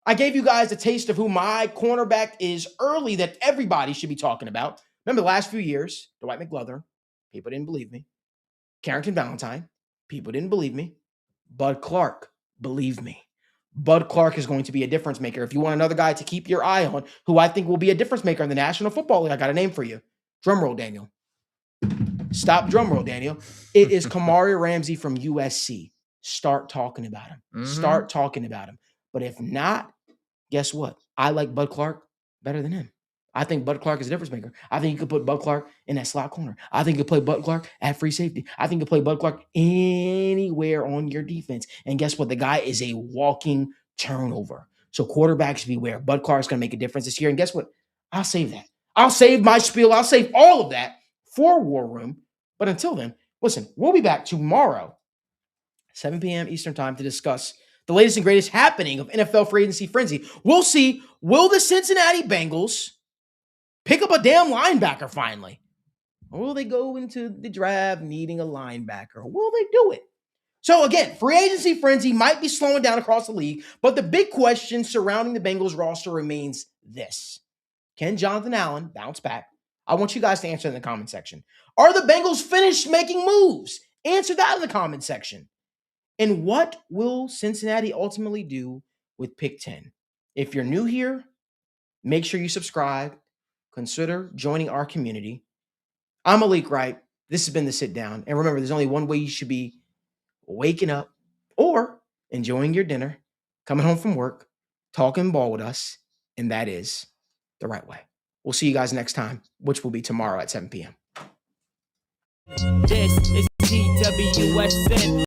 I gave you guys a taste of who my cornerback is early that everybody should be talking about. Remember the last few years, Dwight McGlothern, people didn't believe me. Carrington Valentine, people didn't believe me. Bud Clark, believe me. Bud Clark is going to be a difference maker. If you want another guy to keep your eye on, who I think will be a difference maker in the National Football League, I got a name for you. Drumroll, Daniel. Stop drumroll, Daniel. It is Kamari Ramsey from USC. Start talking about him. Mm-hmm. Start talking about him. But if not, guess what? I like Bud Clark better than him. I think Bud Clark is a difference maker. I think you could put Bud Clark in that slot corner. I think you could play Bud Clark at free safety. I think you could play Bud Clark anywhere on your defense. And guess what? The guy is a walking turnover. So quarterbacks beware. Bud Clark's going to make a difference this year. And guess what? I'll save that. I'll save my spiel. I'll save all of that for War Room. But until then, listen, we'll be back tomorrow, 7 p.m. Eastern time to discuss the latest and greatest happening of NFL free agency frenzy. We'll see, will the Cincinnati Bengals pick up a damn linebacker finally? Or will they go into the draft needing a linebacker? Or will they do it? So again, free agency frenzy might be slowing down across the league, but the big question surrounding the Bengals roster remains this. Can Jonathan Allen bounce back? I want you guys to answer in the comment section. Are the Bengals finished making moves? Answer that in the comment section. And what will Cincinnati ultimately do with pick 10? If you're new here, make sure you subscribe. Consider joining our community. I'm Malik Wright. This has been The Sit Down. And remember, there's only one way you should be waking up or enjoying your dinner, coming home from work, talking ball with us, and that is the right way. We'll see you guys next time, which will be tomorrow at 7 p.m. This is TWSN.